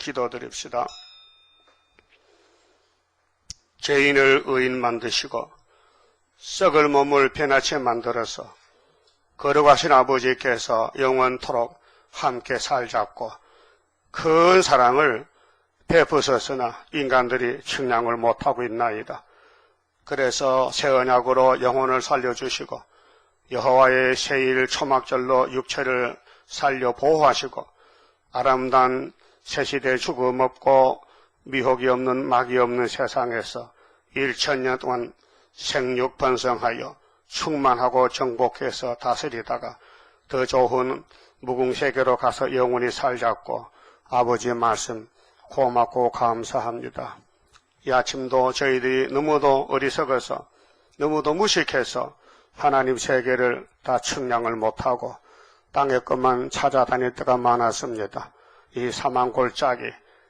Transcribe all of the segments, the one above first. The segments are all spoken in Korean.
기도드립시다. 죄인을 의인 만드시고 썩을 몸을 변화치 만들어서 거룩하신 아버지께서 영원토록 함께 살잡고 큰 사랑을 베푸셨으나 인간들이 측량을 못하고 있나이다. 그래서 새 언약으로 영혼을 살려주시고 여호와의 새일 초막절로 육체를 살려 보호하시고 아름다운 새시대 죽음 없고 미혹이 없는 막이 없는 세상에서 1000년 동안 생육 번성하여 충만하고 정복해서 다스리다가 더 좋은 무궁세계로 가서 영원히 살잡고 아버지의 말씀 고맙고 감사합니다. 이 아침도 저희들이 너무도 어리석어서 너무도 무식해서 하나님 세계를 다 측량을 못하고 땅의 것만 찾아다닐 때가 많았습니다. 이 사망 골짜기,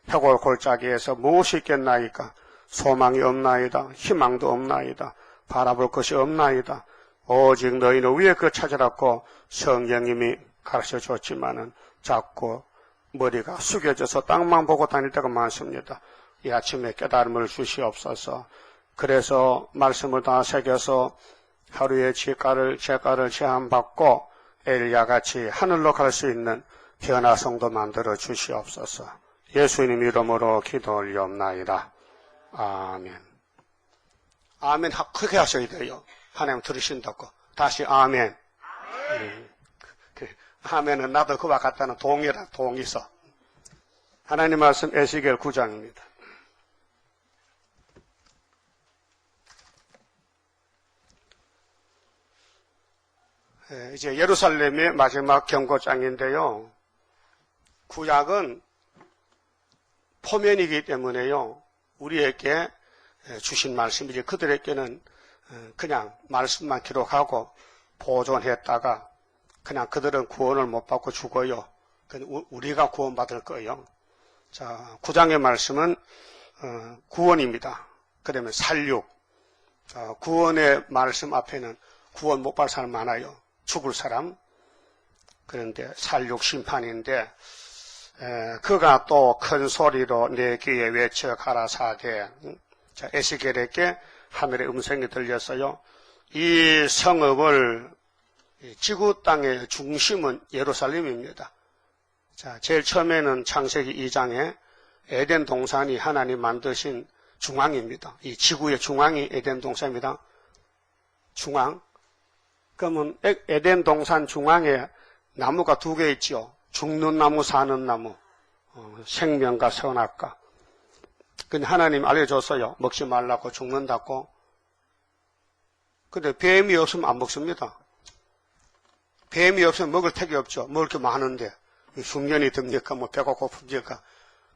해골 골짜기에서 무엇이 있겠나이까? 소망이 없나이다. 희망도 없나이다. 바라볼 것이 없나이다. 오직 너희는 위에 그 찾으라고 성령님이 가르쳐줬지만은 자꾸 머리가 숙여져서 땅만 보고 다닐 때가 많습니다. 이 아침에 깨달음을 주시옵소서. 그래서 말씀을 다 새겨서 하루의 제가를 제한받고 엘리야같이 하늘로 갈 수 있는 변화성도 만들어 주시옵소서. 예수님 이름으로 기도 올리옵나이다. 아멘. 아멘 크게 하셔야 돼요. 하나님 들으신다고. 다시 아멘. 아멘은 나도 그와 같다는 동의라 동의서. 하나님 말씀 에스겔 9장입니다. 이제 예루살렘의 마지막 경고장인데요. 구약은 포면이기 때문에요. 우리에게 주신 말씀이지 그들에게는 그냥 말씀만 기록하고 보존했다가 그냥 그들은 구원을 못 받고 죽어요. 우리가 구원받을 거예요. 자, 9장의 말씀은 구원입니다. 그다음에 살육. 구원의 말씀 앞에는 구원 못 받을 사람 많아요. 죽을 사람. 그런데 살육 심판인데 그가 또 큰 소리로 내 귀에 외쳐 가라사대. 자, 에스겔에게 하늘의 음성이 들렸어요. 이 성읍을 지구 땅의 중심은 예루살렘입니다. 자, 제일 처음에는 창세기 2장에 에덴 동산이 하나님 만드신 중앙입니다. 이 지구의 중앙이 에덴 동산입니다. 중앙. 그러면 에덴 동산 중앙에 나무가 2개 있죠. 죽는 나무, 사는 나무. 생명과 선악과. 근데 하나님 알려줬어요. 먹지 말라고 죽는다고. 근데 뱀이 없으면 안 먹습니다. 뱀이 없으면 먹을 택이 없죠. 먹을 게 많은데. 흉년이 듭니까? 뭐 배가 고픕니까?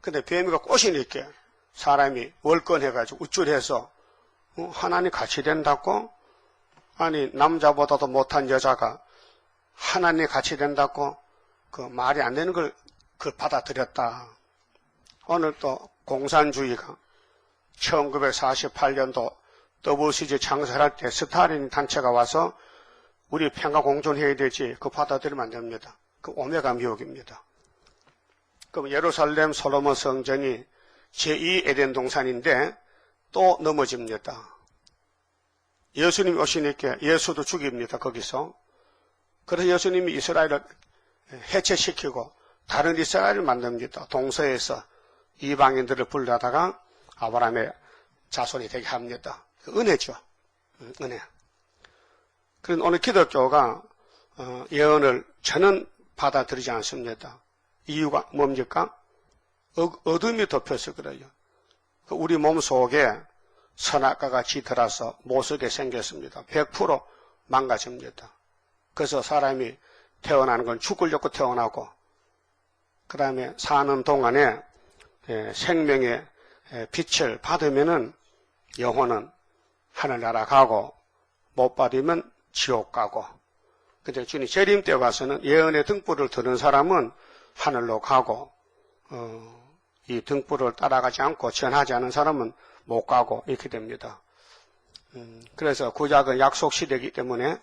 근데 뱀이가 꼬시니까 사람이 월권해가지고 우쭐해서 하나님 같이 된다고? 아니 남자보다도 못한 여자가 하나님 같이 된다고? 그 말이 안 되는 걸 그걸 받아들였다. 오늘 또 공산주의가 1948년도 WCG 창설할 때 스탈린 단체가 와서 우리 평화 공존해야 되지 그거 받아들이면 안 됩니다. 그 오메가 미혹입니다. 그럼 예루살렘 솔로몬 성전이 제2 에덴 동산인데 또 넘어집니다. 예수님이 오시니까 예수도 죽입니다. 거기서. 그래서 예수님이 이스라엘을 해체시키고 다른 이스라엘을 만듭니다. 동서에서 이방인들을 불러다가 아브라함의 자손이 되게 합니다. 은혜죠. 은혜. 그런데 오늘 기독교가 예언을 저는 받아들이지 않습니다. 이유가 뭡니까? 어둠이 덮여서 그래요. 우리 몸 속에 선악과가 짙어라서 못쓰게 생겼습니다. 100% 망가집니다. 그래서 사람이 태어나는 건 죽으려고 태어나고 그 다음에 사는 동안에 생명의 빛을 받으면은 영혼은 하늘나라 가고 못 받으면 지옥 가고. 근데 주님 재림 때 와서는 예언의 등불을 드는 사람은 하늘로 가고 이 등불을 따라가지 않고 전하지 않은 사람은 못 가고 이렇게 됩니다. 그래서 구약은 약속 시대이기 때문에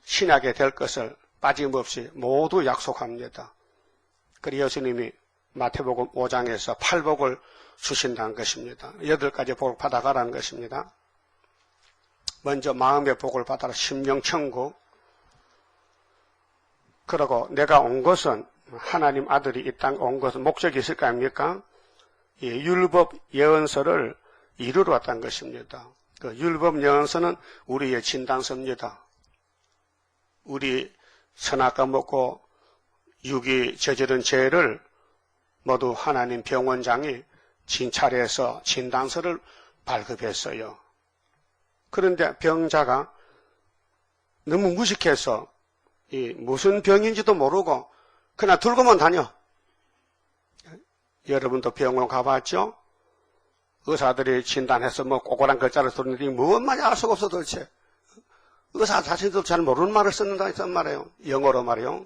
신약에 될 것을 빠짐없이 모두 약속합니다. 그래서 예수님이 마태복음 5장에서 8복을 주신다는 것입니다. 8가지 복을 받아가라는 것입니다. 먼저 마음의 복을 받아라. 심령천국. 그리고 내가 온 것은 하나님 아들이 이 땅에 온 것은 목적이 있을 거 아닙니까? 이 율법 예언서를 이루러 왔다는 것입니다. 그 율법 예언서는 우리의 진단서입니다. 우리 선악과 먹고 육이 저지른 죄를 모두 하나님 병원장이 진찰해서 진단서를 발급했어요. 그런데 병자가 너무 무식해서 무슨 병인지도 모르고 그냥 들고만 다녀. 여러분도 병원 가봤죠? 의사들이 진단해서 뭐 꼬꼬란 글자를 쓰는데 뭔 말인지 알 수가 없어 도대체. 의사 자신도 잘 모르는 말을 쓰는다 했단 말이에요. 영어로 말이요.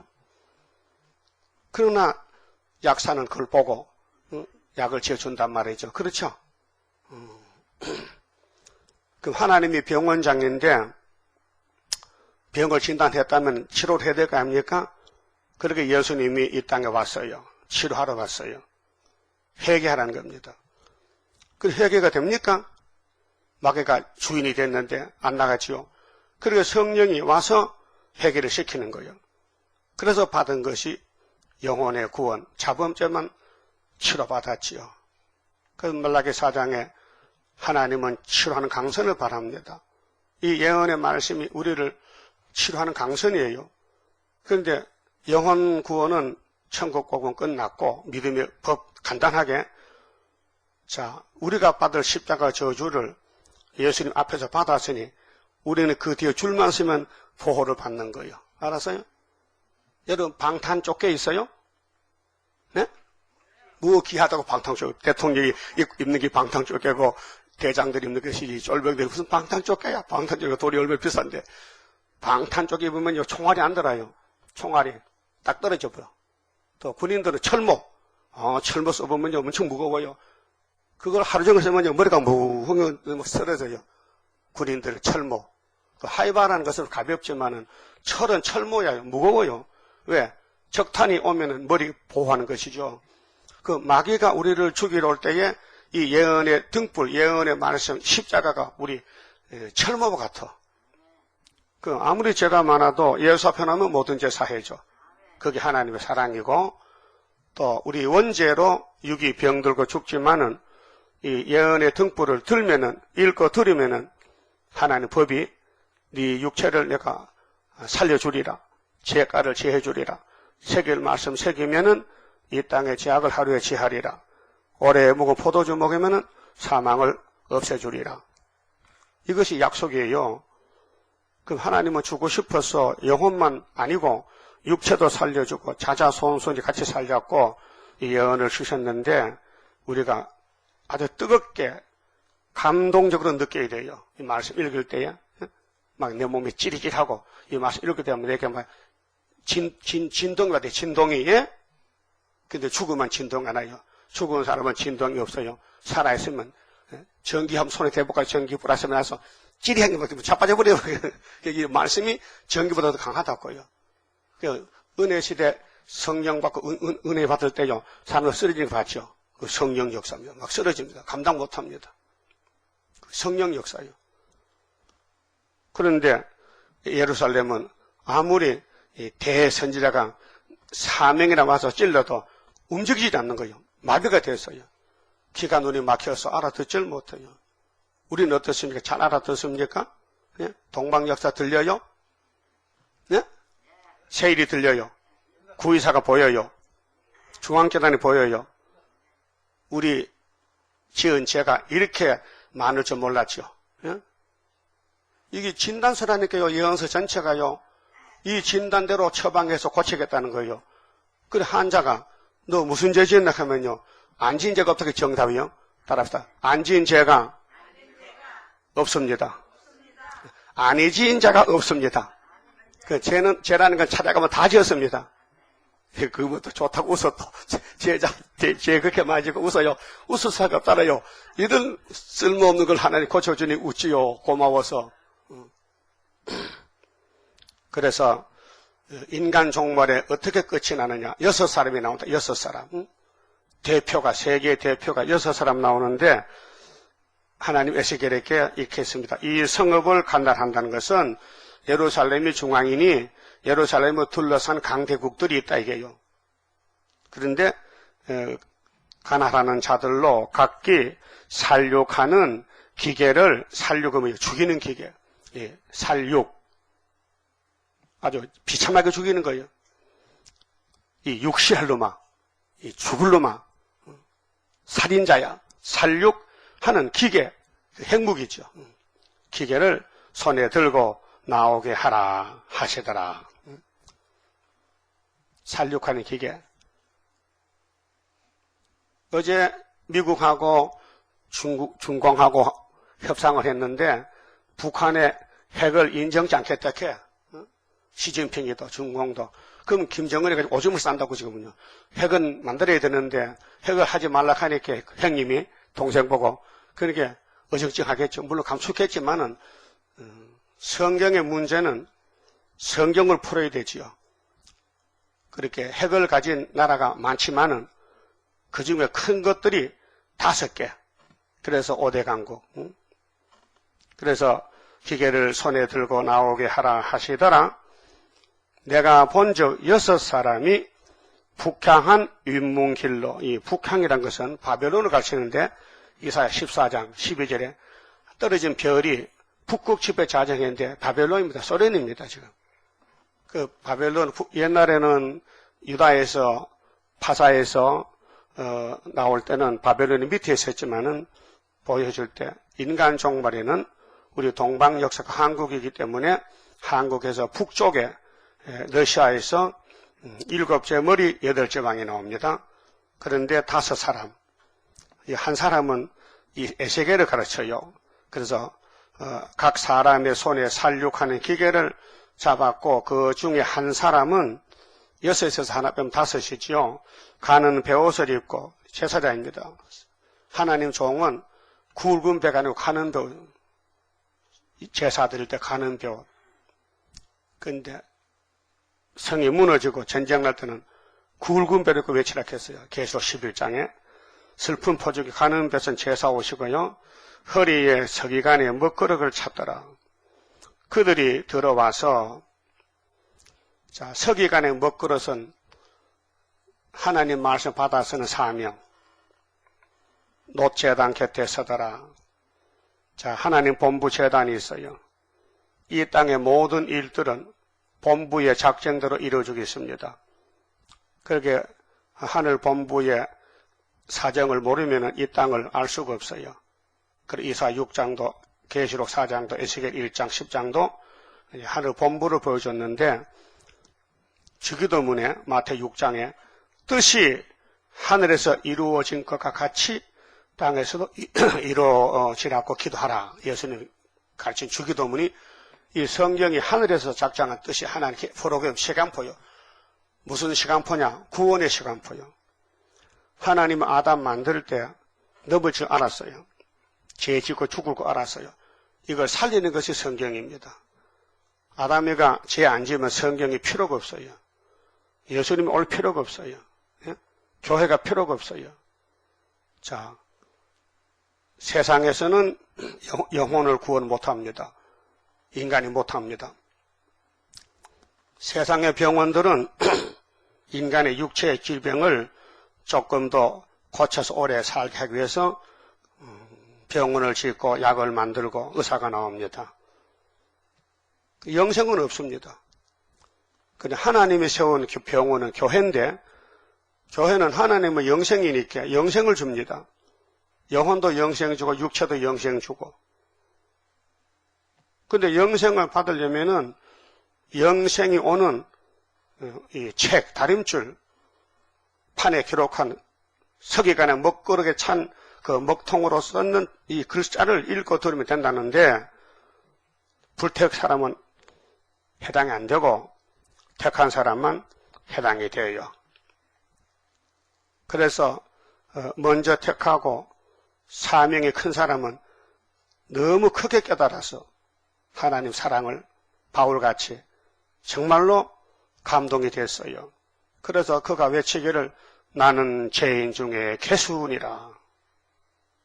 그러나 약사는 그걸 보고 약을 지어준단 말이죠. 그렇죠? 그럼 하나님이 병원장인데 병을 진단했다면 치료를 해야 될 거 아닙니까? 그렇게 예수님이 이 땅에 왔어요. 치료하러 왔어요. 회개하라는 겁니다. 그 회개가 됩니까? 마귀가 주인이 됐는데 안 나가지요. 그리고 성령이 와서 회개를 시키는 거예요. 그래서 받은 것이 영혼의 구원, 자범죄만 치료받았지요. 그래서 말라기 4장에 하나님은 치료하는 강선을 바랍니다. 이 예언의 말씀이 우리를 치료하는 강선이에요. 그런데 영혼 구원은 천국 복음 끝났고 믿음의 법 간단하게 자 우리가 받을 십자가 저주를 예수님 앞에서 받았으니 우리는 그 뒤에 줄만 서면 보호를 받는 거예요. 알았어요? 여러분 방탄 쫓겨 있어요? 네? 뭐 귀하다고 방탄 쫓겨 대통령이 입는 게 방탄 쫓겨고 대장들이 입는 것이 쫄병들이 무슨 방탄 쫓겨야 방탄 쫓겨 돌이 얼마나 비싼데 방탄 쫓겨 입으면 총알이 안 들어요. 총알이 딱 떨어져 버려. 또 군인들은 철모 철모 써보면 엄청 무거워요. 그걸 하루 종일 쓰면 머리가 무흥 쓰러져요. 군인들 철모. 그 하이바라는 것은 가볍지만은 철은 철모야 무거워요. 왜? 적탄이 오면은 머리 보호하는 것이죠. 그 마귀가 우리를 죽이러 올 때에 이 예언의 등불, 예언의 말씀, 십자가가 우리 철모와 같아. 그 아무리 죄가 많아도 예수 앞에 나면 모든 죄 사해줘. 그게 하나님의 사랑이고 또 우리 원죄로 육이 병들고 죽지만은 이 예언의 등불을 들면은 읽고 들으면은 하나님 법이 네 육체를 내가 살려주리라. 죄가를 제해주리라. 새길 말씀 새기면은 이 땅의 죄악을 하루에 제하리라. 오래 묵은 포도주 먹으면은 사망을 없애주리라. 이것이 약속이에요. 그럼 하나님은 주고 싶어서 영혼만 아니고 육체도 살려주고 자자손손이 같이 살렸고 이 예언을 주셨는데 우리가 아주 뜨겁게 감동적으로 느껴야 돼요. 이 말씀 읽을 때에 막 내 몸이 찌릿찌릿하고 이 말씀 읽을 때면 내게 막 진동이 와야 돼. 진동이. 예? 근데 죽으면 진동 안 와요. 죽은 사람은 진동이 없어요. 살아있으면 전기 한번 손에 대볼까 전기 불화서 나서 찌릿한 게 자빠져버려요. 이 말씀이 전기보다 더 강하다고요. 은혜 시대 성령 받고 은혜 받을 때요. 사람을 쓰러지는 거 봤죠. 그 성령 역사입니다. 막 쓰러집니다. 감당 못합니다. 성령 역사요. 그런데 예루살렘은 아무리 대선지자가 사명이나 와서 찔러도 움직이지 않는 거예요. 마비가 됐어요. 귀가 눈이 막혀서 알아듣질 못해요. 우리는 어떻습니까? 잘 알아듣습니까? 예? 동방역사 들려요? 예? 세일이 들려요. 구의사가 보여요. 중앙재단이 보여요. 우리 지은 죄가 이렇게 많을 줄 몰랐죠. 예? 이게 진단서라니까요. 예언서 전체가요. 이 진단대로 처방해서 고치겠다는 거예요. 그래 환자가 너 무슨 죄 지었나 하면요. 안 지은 죄가 어떻게 정답이요? 따라합시다. 안 지은 죄가 없습니다. 안 지은 자가 없습니다. 그 죄라는 건 찾아가면 다 지었습니다. 그것도 좋다고 웃었또. 죄 그렇게 많이 지고 웃어요. 웃을 수가 없잖아요. 이런 쓸모없는 걸 하나님 고쳐주니 웃지요. 고마워서. 그래서 인간 종말에 어떻게 끝이 나느냐. 6사람이 나온다. 6사람. 대표가, 세계 대표가 6사람 나오는데 하나님 에스겔에게 이렇게 했습니다. 이 성읍을 관할한다는 것은 예루살렘이 중앙이니 예루살렘을 둘러싼 강대국들이 있다 이게요. 그런데 관할하는 자들로 각기 살육하는 기계를, 살육은 죽이는 기계, 예, 살육, 아주 비참하게 죽이는 거예요. 이 육시할 놈아, 이 죽을 놈아, 살인자야, 살육하는 기계, 핵무기죠. 기계를 손에 들고 나오게 하라 하시더라. 살육하는 기계. 어제 미국하고 중공하고 협상을 했는데 북한의 핵을 인정치 않겠다 해. 시진핑이도 중공도. 그럼 김정은이 오줌을 싼다고 지금은요. 핵은 만들어야 되는데 핵을 하지 말라 하니까 형님이 동생 보고 그러니까 어정쩡하겠죠. 물론 감축했지만은 성경의 문제는 성경을 풀어야 되지요. 그렇게 핵을 가진 나라가 많지만은 그 중에 큰 것들이 5개. 그래서 5대 강국. 그래서 기계를 손에 들고 나오게 하라 하시더라. 내가 본즉 6사람이 북향한 윗문길로, 이 북향이란 것은 바벨론을 가르치는데 이사야 14장 12절에 떨어진 별이 북극 집에 자정했는데 바벨론입니다. 소련입니다, 지금. 그 바벨론, 옛날에는 유다에서, 파사에서 나올 때는 바벨론이 밑에 있었지만은 보여줄 때 인간 종말에는 우리 동방 역사가 한국이기 때문에 한국에서 북쪽에 러시아에서 7째 머리 8째 왕이 나옵니다. 그런데 5사람, 이 한 사람은 이 에세겔을 가르쳐요. 그래서 각 사람의 손에 살육하는 기계를 잡았고 그 중에 한 사람은 6에서 하나 빼면 5이지요. 가는 베옷을 입고 제사장입니다. 하나님 종은 굵은 배가 아니고 가는 베옷. 제사 드릴 때 가는 베옷. 그런데 성이 무너지고 전쟁 날 때는 굵은 배를 입고 외치라 했어요. 계시록 11장에. 슬픈 포죽이 가는 볏은 제사 오시고요. 허리에 서기관의 먹거름을 찾더라. 그들이 들어와서 자, 서기관의 먹그릇은 하나님 말씀 받아서는 사명. 놋재단 곁에 서더라. 자, 하나님 본부 재단이 있어요. 이 땅의 모든 일들은 본부의 작정대로 이루어지겠습니다. 그렇게 하늘 본부의 사정을 모르면 이 땅을 알 수가 없어요. 그리고 이사 6장도, 계시록 4장도, 에스겔 1장, 10장도 하늘 본부를 보여줬는데 주기도문에 마태 6장에 뜻이 하늘에서 이루어진 것과 같이 땅에서도 이루어지라고 기도하라. 예수님 가르친 주기도문이 이 성경이 하늘에서 작정한 뜻이 하나님께 프로그램 시간표요. 무슨 시간표냐? 구원의 시간표요. 하나님은 아담 만들 때 넘을 줄 알았어요. 죄 짓고 죽을 거 알았어요. 이걸 살리는 것이 성경입니다. 아담이가 죄 안 지으면 성경이 필요가 없어요. 예수님이 올 필요가 없어요. 예? 교회가 필요가 없어요. 자, 세상에서는 영혼을 구원 못합니다. 인간이 못합니다. 세상의 병원들은 인간의 육체의 질병을 조금 더 고쳐서 오래 살게 하기 위해서 병원을 짓고 약을 만들고 의사가 나옵니다. 영생은 없습니다. 근데 하나님이 세운 병원은 교회인데 교회는 하나님의 영생이니까 영생을 줍니다. 영혼도 영생 주고 육체도 영생 주고. 근데 영생을 받으려면은 영생이 오는 이 책, 다림줄 판에 기록한 서기관의 먹거르게 찬 그 먹통으로 썼는 이 글자를 읽고 들으면 된다는데 불택 사람은 해당이 안 되고 택한 사람만 해당이 돼요. 그래서 먼저 택하고 사명이 큰 사람은 너무 크게 깨달아서 하나님 사랑을 바울같이 정말로 감동이 됐어요. 그래서 그가 외치기를 나는 죄인 중에 괴수니라.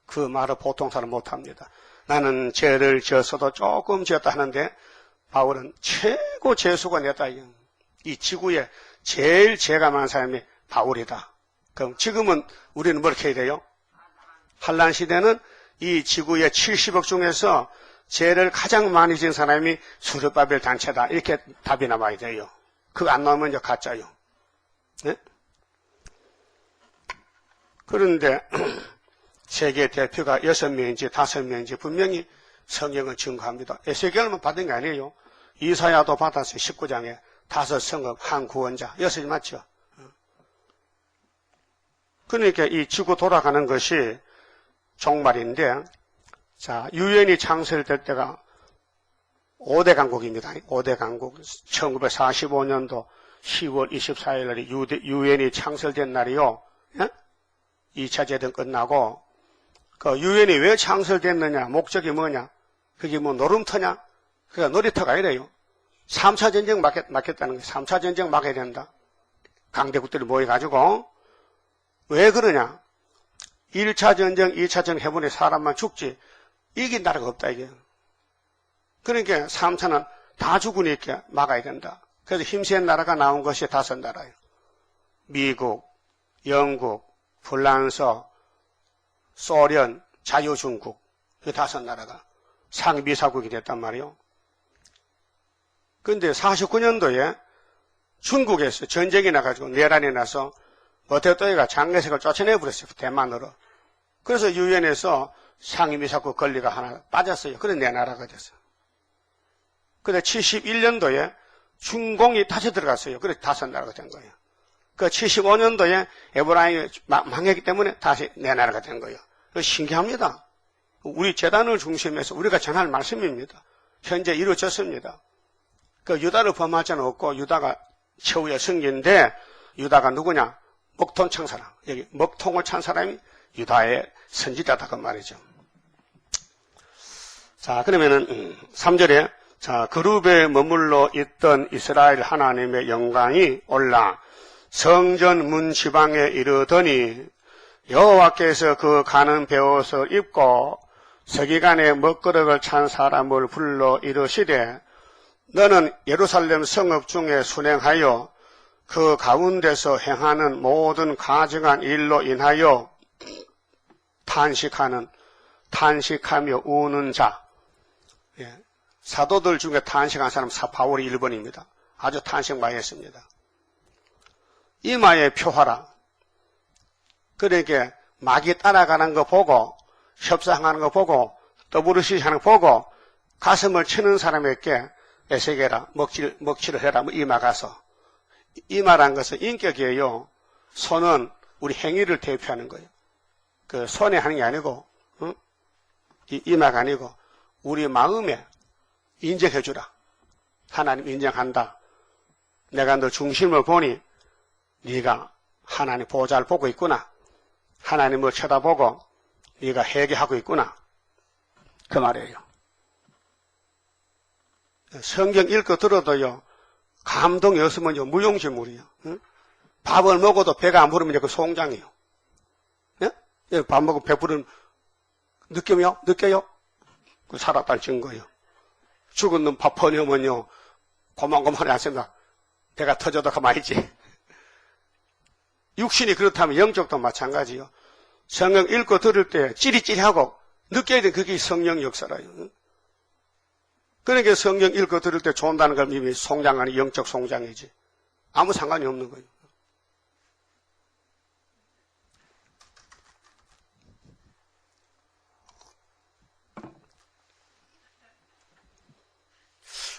그 말을 보통 사람 못합니다. 나는 죄를 지었어도 조금 지었다 하는데 바울은 최고 죄수가 내다. 이 지구에 제일 죄가 많은 사람이 바울이다. 그럼 지금은 우리는 뭘 해야 돼요? 한란 시대는 이 지구의 70억 중에서 죄를 가장 많이 지은 사람이 수르바벨 단체다. 이렇게 답이 나와야 돼요. 그거 안 나오면 이제 가짜요. 네? 그런데 세계 대표가 6명인지 5명인지 분명히 성경은 증거합니다. 에세겔만 받은 게 아니에요. 이사야도 받았어요. 19장에 5성읍 한 구원자. 6이 맞죠? 그러니까 이 지구 돌아가는 것이 종말인데, 자, 유엔이 창설될 때가 5대 강국입니다. 5대 강국. 1945년도 10월 24일 날이 유엔이 창설된 날이요. 예? 2차 대전 끝나고, 그 유엔이 왜 창설됐느냐? 목적이 뭐냐? 그게 뭐 노름터냐? 그러니까 놀이터가 아니래요. 3차 전쟁 막겠다는 거예요. 3차 전쟁 막아야 된다. 강대국들이 모여가지고. 왜 그러냐? 1차 전쟁, 2차 전쟁 해보니 사람만 죽지 이긴 나라가 없다 이게. 그러니까 3차는 다 죽으니까 막아야 된다. 그래서 힘센 나라가 나온 것이 5나라예요. 미국, 영국, 프랑스, 소련, 자유중국 이 5나라가 상비사국이 됐단 말이에요. 그런데 49년도에 중국에서 전쟁이 나가지고 내란이 나서 어태또이가 장례석을 쫓아내버렸어요. 대만으로. 그래서 유엔에서 상임이사국 권리가 하나 빠졌어요. 그래서 내 나라가 됐어요. 그런데 71년도에 중공이 다시 들어갔어요. 그래서 5나라가 된 거예요. 그 75년도에 에브라임이 망했기 때문에 다시 내 나라가 된 거예요. 신기합니다. 우리 재단을 중심해서 우리가 전할 말씀입니다. 현재 이루어졌습니다. 그 유다를 범할 자는 없고 유다가 최후의 승리인데 유다가 누구냐? 먹통 찬 사람. 여기 먹통을 찬 사람이 유다의 선지자다 그 말이죠. 자, 그러면은 3절에 자, 그룹에 머물러 있던 이스라엘 하나님의 영광이 올라 성전 문 지방에 이르더니 여호와께서 그 가는 베옷을 입고 서기관의 먹거릇을 찬 사람을 불러 이르시되 너는 예루살렘 성읍 중에 순행하여 그 가운데서 행하는 모든 가증한 일로 인하여 탄식하며 우는 자. 예. 사도들 중에 탄식한 사람 바울이 1번입니다. 아주 탄식 많이 했습니다. 이마에 표하라. 그러니까 막이 따라가는 거 보고 협상하는 거 보고 더불으시 하는 거 보고 가슴을 치는 사람에게 에세겔아 먹칠을 해라. 이마 가서. 이마란 것은 인격이에요. 손은 우리 행위를 대표하는 거예요. 그 손에 하는 게 아니고 이마가 아니고 우리 마음에 인정해 주라. 하나님 인정한다. 내가 너 중심을 보니 네가 하나님 보좌를 보고 있구나. 하나님을 쳐다보고 네가 회개하고 있구나. 그 말이에요. 성경 읽고 들어도요. 감동이 없으면요. 무용지물이에요. 응? 밥을 먹어도 배가 안 부르면 그 송장이에요. 예? 밥 먹고 배 부르면 느껴요? 그 살았다는 증거예요. 죽은 놈 밥 퍼내면요. 고만고만하지 않습니다. 배가 터져도 가만히 있지. 육신이 그렇다면 영적도 마찬가지요. 성경 읽고 들을 때 찌릿찌릿하고 느껴야 되는 그게 성령 역사라요. 그러니까 성경 읽고 들을 때 좋은다는 걸 이미 송장하는 영적 송장이지. 아무 상관이 없는 거예요.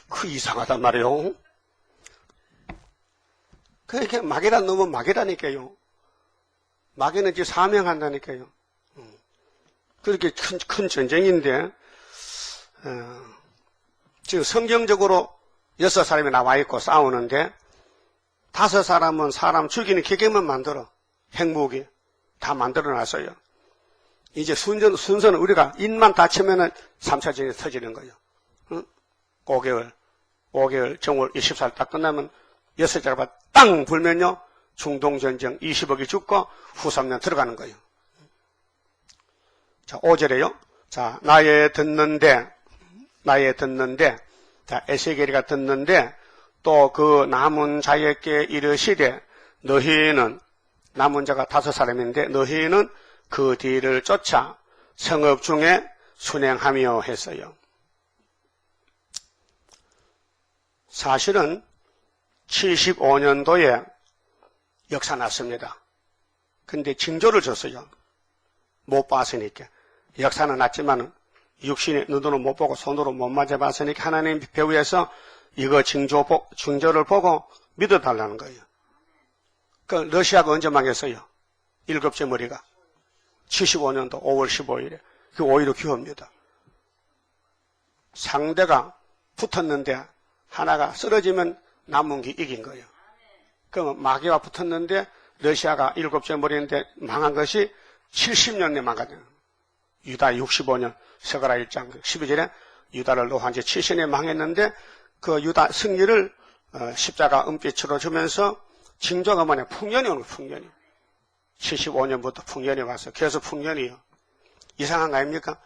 그 이상하단 말이에요. 그러니까 마귀란 놈은 마귀라니까요. 마귀는 이제 사명한다니까요. 그렇게 큰 전쟁인데 지금 성경적으로 6사람이 나와 있고 싸우는데 5사람은 사람 죽이는 기계만 만들어. 핵무기 다 만들어 놨어요. 이제 순서는 우리가 인만 다치면은 3차 전쟁이 터지는 거예요. 5개월 정월 24일 딱 끝나면 6자가 땅 불면요. 중동전쟁 20억이 죽고 후 3년 들어가는 거예요. 자, 5절에요. 자, 나의 듣는데, 자, 에세겔이가 듣는데, 또 그 남은 자에게 이르시되, 너희는, 남은 자가 5사람인데, 너희는 그 뒤를 쫓아 성읍 중에 순행하며 했어요. 사실은 75년도에 역사 났습니다. 근데 징조를 줬어요. 못 봤으니까. 역사는 났지만 육신의 눈으로 못 보고 손으로 못 맞아봤으니까 하나님 배후에서 이거 징조를 보고 믿어달라는 거예요. 그 러시아가 언제 망했어요? 7째 머리가 75년도 5월 15일에 그 오히려 기호입니다. 상대가 붙었는데 하나가 쓰러지면 남은 게 이긴 거예요. 그럼 마귀와 붙었는데 러시아가 7째 머리인데 망한 것이 70년에 망가져요. 유다 65년 서가라 1장 12절에 유다를 노한 지 70년에 망했는데 그 유다 승리를 십자가 은빛으로 주면서 징조가 뭐냐? 풍년이 오는 거예요. 풍년이. 75년부터 풍년이 와서 계속 풍년이요. 이상한 거 아닙니까?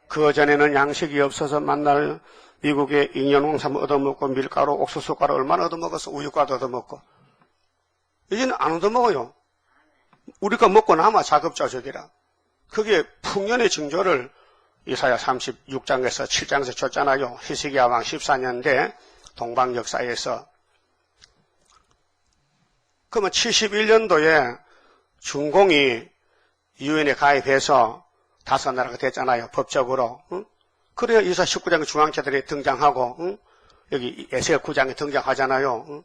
그 전에는 양식이 없어서 만날 미국의 잉여농삼 얻어먹고 밀가루, 옥수수가루 얼마나 얻어먹었어? 우유가도 얻어먹고. 이제는 안 얻어먹어요. 우리가 먹고 남아 자급자족이라. 그게 풍년의 징조를 이사야 36장에서 7장에서 줬잖아요. 히스기야 왕 14년대 동방 역사에서. 그러면 71년도에 중공이 유엔에 가입해서 5나라가 됐잖아요. 법적으로. 응? 그래야 이사 19장의 중앙체들이 등장하고, 응? 여기 에세겔 9장에 등장하잖아요. 응?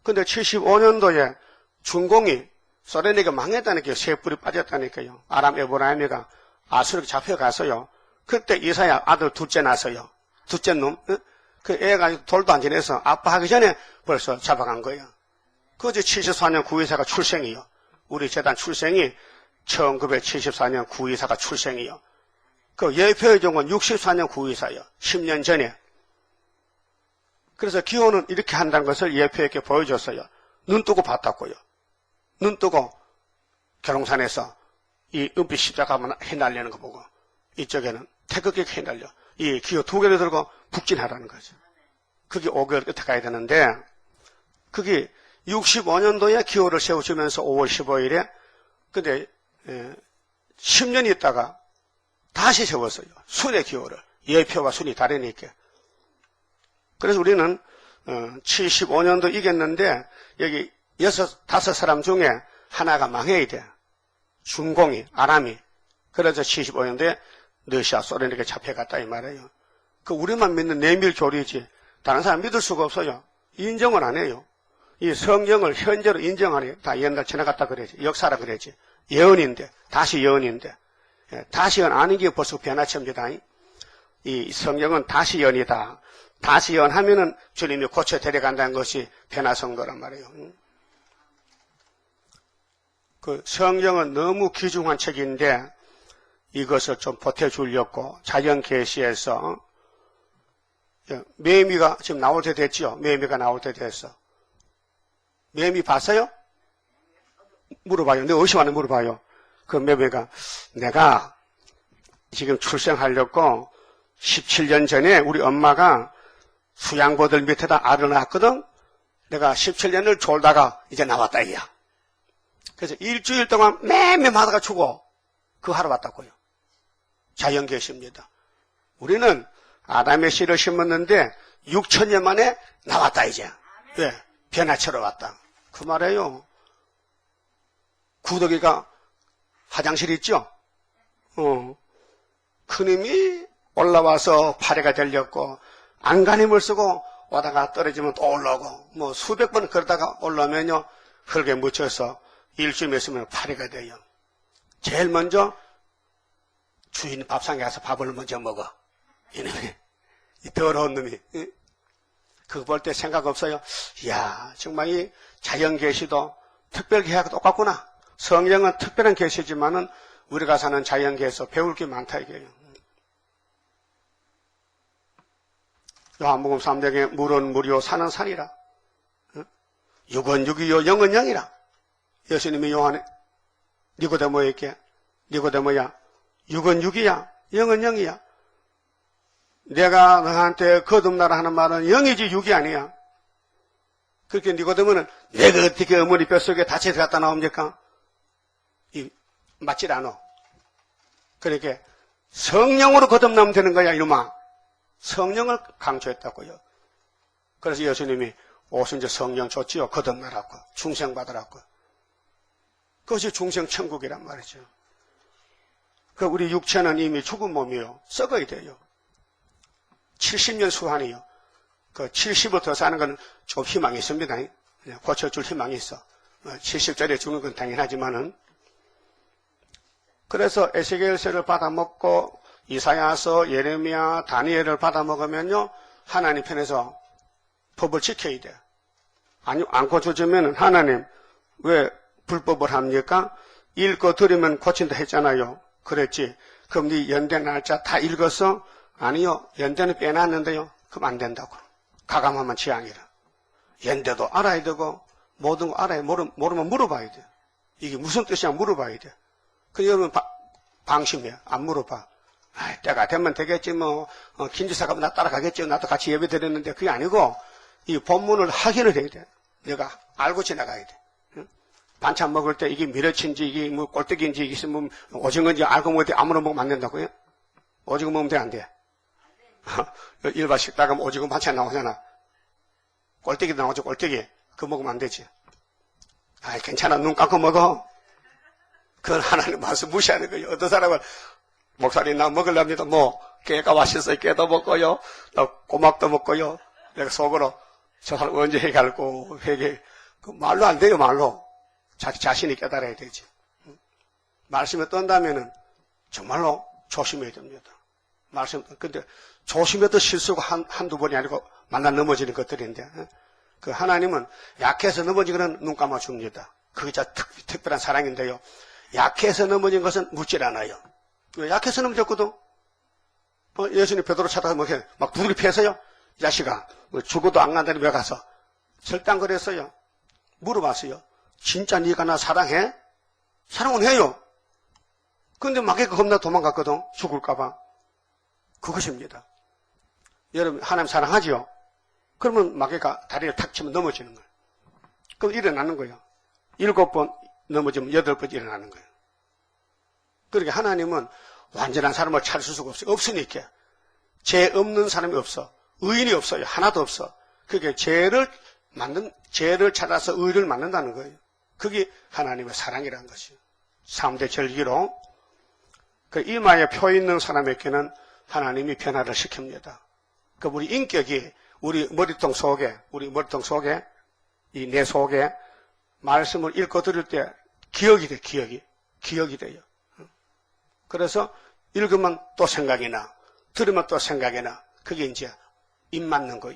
근데 75년도에 중공이 소련에게 망했다니까요. 새 뿔이 빠졌다니까요. 아람 에브라임이가 아수르에 잡혀갔어요. 그때 이사야 아들 둘째 낳았어요. 둘째 놈. 응? 그 애가 돌도 안 지내서 아빠하기 전에 벌써 잡아간 거예요. 그제 74년 구의사가 출생이요. 우리 재단 출생이 1974년 구의사가 출생이요. 그 예표의 종은 64년 구의사요. 10년 전에. 그래서 기호는 이렇게 한다는 것을 예표에게 보여줬어요. 눈 뜨고 봤다고요. 눈 뜨고 계룡산에서 이 은빛 십자가만 휘날리는 거 보고 이쪽에는 태극기가 휘날려. 이 기호 2개를 들고 북진하라는 거죠. 그게 5개월 끝에 가야 되는데 그게 65년도에 기호를 세우시면서 5월 15일에 근데 10년이 있다가 다시 세웠어요. 순의 기호를. 예표와 순이 다르니까. 그래서 우리는 75년도 이겼는데 여기 5사람 중에 하나가 망해야 돼. 중공이, 아람이. 그래서 75년도에 러시아, 소련에게 잡혀갔다 이 말이에요. 그 우리만 믿는 내밀 교리지 다른 사람 믿을 수가 없어요. 인정은 안 해요. 이 성경을 현재로 인정하니 다 옛날 지나갔다 그래야지. 역사라 그래야지. 예언인데, 다시 예언인데. 다시 예언 아닌 게 벌써 변화체입니다. 이 성경은 다시 예언이다. 다시 예언하면은 주님이 고쳐 데려간다는 것이 변화성도란 말이에요. 그 성경은 너무 귀중한 책인데 이것을 좀 보태주려고 자연계시에서 매미가 지금 나올 때 됐죠? 매미가 나올 때 됐어. 매미 봤어요? 물어봐요. 내 의심 안에 물어봐요. 그 매미가 내가 지금 출생하려고 17년 전에 우리 엄마가 수양보들 밑에다 알을 낳았거든. 내가 17년을 졸다가 이제 나왔다 이야. 그래서 일주일 동안 매매마다가 죽어. 그거 하러 왔다고요. 자연계시입니다. 우리는 아담의 씨를 심었는데 6천년 만에 나왔다 이제. 왜? 변화체로 왔다. 그 말이에요. 구더기가 화장실 있죠? 큰힘이 올라와서 파래가 들렸고 안간힘을 쓰고 오다가 떨어지면 또 올라오고 뭐 수백 번 그러다가 올라오면요 흙에 묻혀서 일주일 있으면 파래가 돼요. 제일 먼저 주인 밥상에 가서 밥을 먼저 먹어. 이놈이 이 더러운 놈이. 그거 볼 때 생각 없어요? 이야 정말 이 자연계시도 특별계시하고 똑같구나. 성경은 특별한 계시지만은 우리가 사는 자연계에서 배울 게 많다 이게요. 요한복음 3장에 물은 물이요 산은 산이라. 육은 육이요 영은 영이라. 예수님이 요한에 니고데모에게 니고데모야 육은 육이야 영은 영이야. 내가 너한테 거듭나라 하는 말은 영이지 육이 아니야. 그렇게 니고데모는 내가 어떻게 어머니 뱃속에 다시 들어갔다 나옵니까? 맞질 않아. 그렇게 성령으로 거듭나면 되는 거야 이놈아. 성령을 강조했다고요. 그래서 예수님이 오순절 성령 줬지요. 거듭나라고 중생받으라고. 그것이 중생천국이란 말이죠. 그 우리 육체는 이미 죽은 몸이요. 썩어야 돼요. 70년 수환이요. 그 70을 더 사는 건 좀 희망이 있습니다. 고쳐줄 희망이 있어. 70짜리 죽는 건 당연하지만은. 그래서 에스겔서를 받아먹고 이사야서, 예레미야, 다니엘을 받아먹으면요. 하나님 편에서 법을 지켜야 돼. 아니, 안 고쳐주면 하나님 왜 불법을 합니까? 읽어 드리면 고친다 했잖아요. 그랬지. 그럼 네 연대 날짜 다 읽어서? 아니요. 연대는 빼놨는데요. 그럼 안 된다고. 가감하면 지향이라. 연대도 알아야 되고 모든 거 알아야 모르면 물어봐야 돼. 이게 무슨 뜻이야 물어봐야 돼. 그 여러분 방심해. 안 물어봐. 때가 되면 되겠지 뭐 김지사가 나 따라가겠지. 나도 같이 예배 드렸는데 그게 아니고 이 본문을 확인을 해야 돼. 내가 알고 지나가야 돼. 반찬 먹을 때 이게 미러치인지 이게 뭐 꼴뚜기인지 이게 뭐 오징어인지 알고 먹을 때 아무나 먹으면 안 된다고요? 오징어 먹으면 돼 안 돼? 일반 식당 가면 오징어 반찬 나오잖아. 꼴뚜기도 나오죠 꼴뚜기. 그거 먹으면 안 되지. 괜찮아 눈 감고 먹어. 그건 하나님 말씀 무시하는 거예요. 어떤 사람은 목사님 나 먹으랍니다. 뭐 깨가 맛있어요. 깨도 먹고요. 꼬막도 먹고요. 내가 속으로 저 사람 언제 회개할고 회개. 그 말로 안 돼요 말로. 자기 자신이 깨달아야 되지. 말씀에 떤다면은 정말로 조심해야 됩니다. 근데 조심해도 실수가 한두 번이 아니고 만나 넘어지는 것들인데, 그 하나님은 약해서 넘어진 것은 눈 감아 줍니다. 그게 진짜 특별한 사랑인데요. 약해서 넘어진 것은 묻질 않아요. 왜 약해서 넘어졌거든? 예수님 베드로 찾아가서 막 두드리 패서요. 이 자식아, 죽어도 안 간다니 왜 가서? 절대 안 그랬어요. 물어봤어요. 진짜 네가 나 사랑해? 사랑은 해요. 근데 마귀가 겁나 도망갔거든. 죽을까봐. 그것입니다. 여러분 하나님 사랑하지요? 그러면 마귀가 다리를 탁 치면 넘어지는 거예요. 그럼 일어나는 거예요. 7번 넘어지면 8번 일어나는 거예요. 그러니까 하나님은 완전한 사람을 찾을 수가 없어요. 없으니까. 죄 없는 사람이 없어. 의인이 없어요. 하나도 없어. 그게 죄를 찾아서 의를 만든다는 거예요. 그게 하나님의 사랑이라는 것이요. 3대 절기로 그 이마에 표 있는 사람에게는 하나님이 변화를 시킵니다. 그 우리 인격이 우리 머리통 속에 이 내 속에 말씀을 읽고 들을 때 기억이 돼. 기억이 돼요. 그래서 읽으면 또 생각이 나. 들으면 또 생각이 나. 그게 이제 입 맞는 거.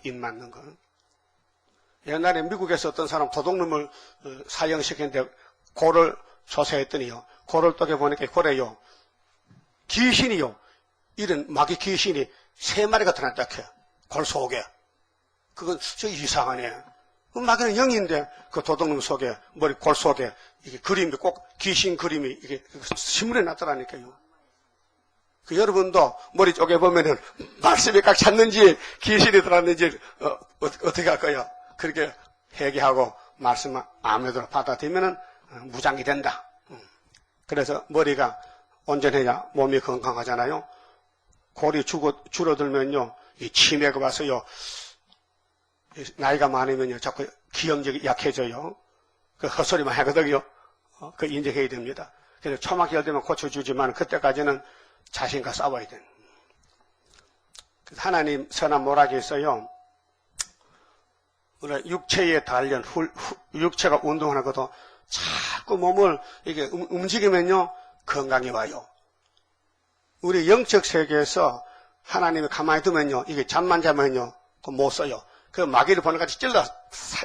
옛날에 미국에서 어떤 사람 도둑놈을 사형시켰는데 고를 조사했더니요. 고를 떠게 보니까 고래요. 귀신이요. 이런 마귀 귀신이 3마리가 들어났다 해요. 골 속에. 그건 저 이상하네. 그 마귀는 영인데 그 도둑놈 속에 머리 골 속에 이게 그림이 꼭 귀신 그림이 이게 신문에 났더라니까요. 그 여러분도 머리 쪽에 보면은 말씀이 꽉 찼는지 귀신이 들어왔는지 어떻게 할까요? 그렇게 회개하고 말씀 아무래도 받아들이면은 무장이 된다. 그래서 머리가 온전해야 몸이 건강하잖아요. 골이 줄어들면요, 이 치매가 와서요, 나이가 많으면요, 자꾸 기억력이 약해져요. 그 헛소리만 하거든요. 그 인정해야 됩니다. 그래서 초막기가 되면 고쳐주지만 그때까지는 자신과 싸워야 돼요. 하나님 선한 모락이 있어요. 우리 육체에 단련, 육체가 운동하는 것도 자꾸 몸을 이렇게 움직이면요, 건강이 와요. 우리 영적 세계에서 하나님이 가만히 두면요, 이게 잠만 자면요, 못 써요. 그 마귀를 보는 같이 찔러,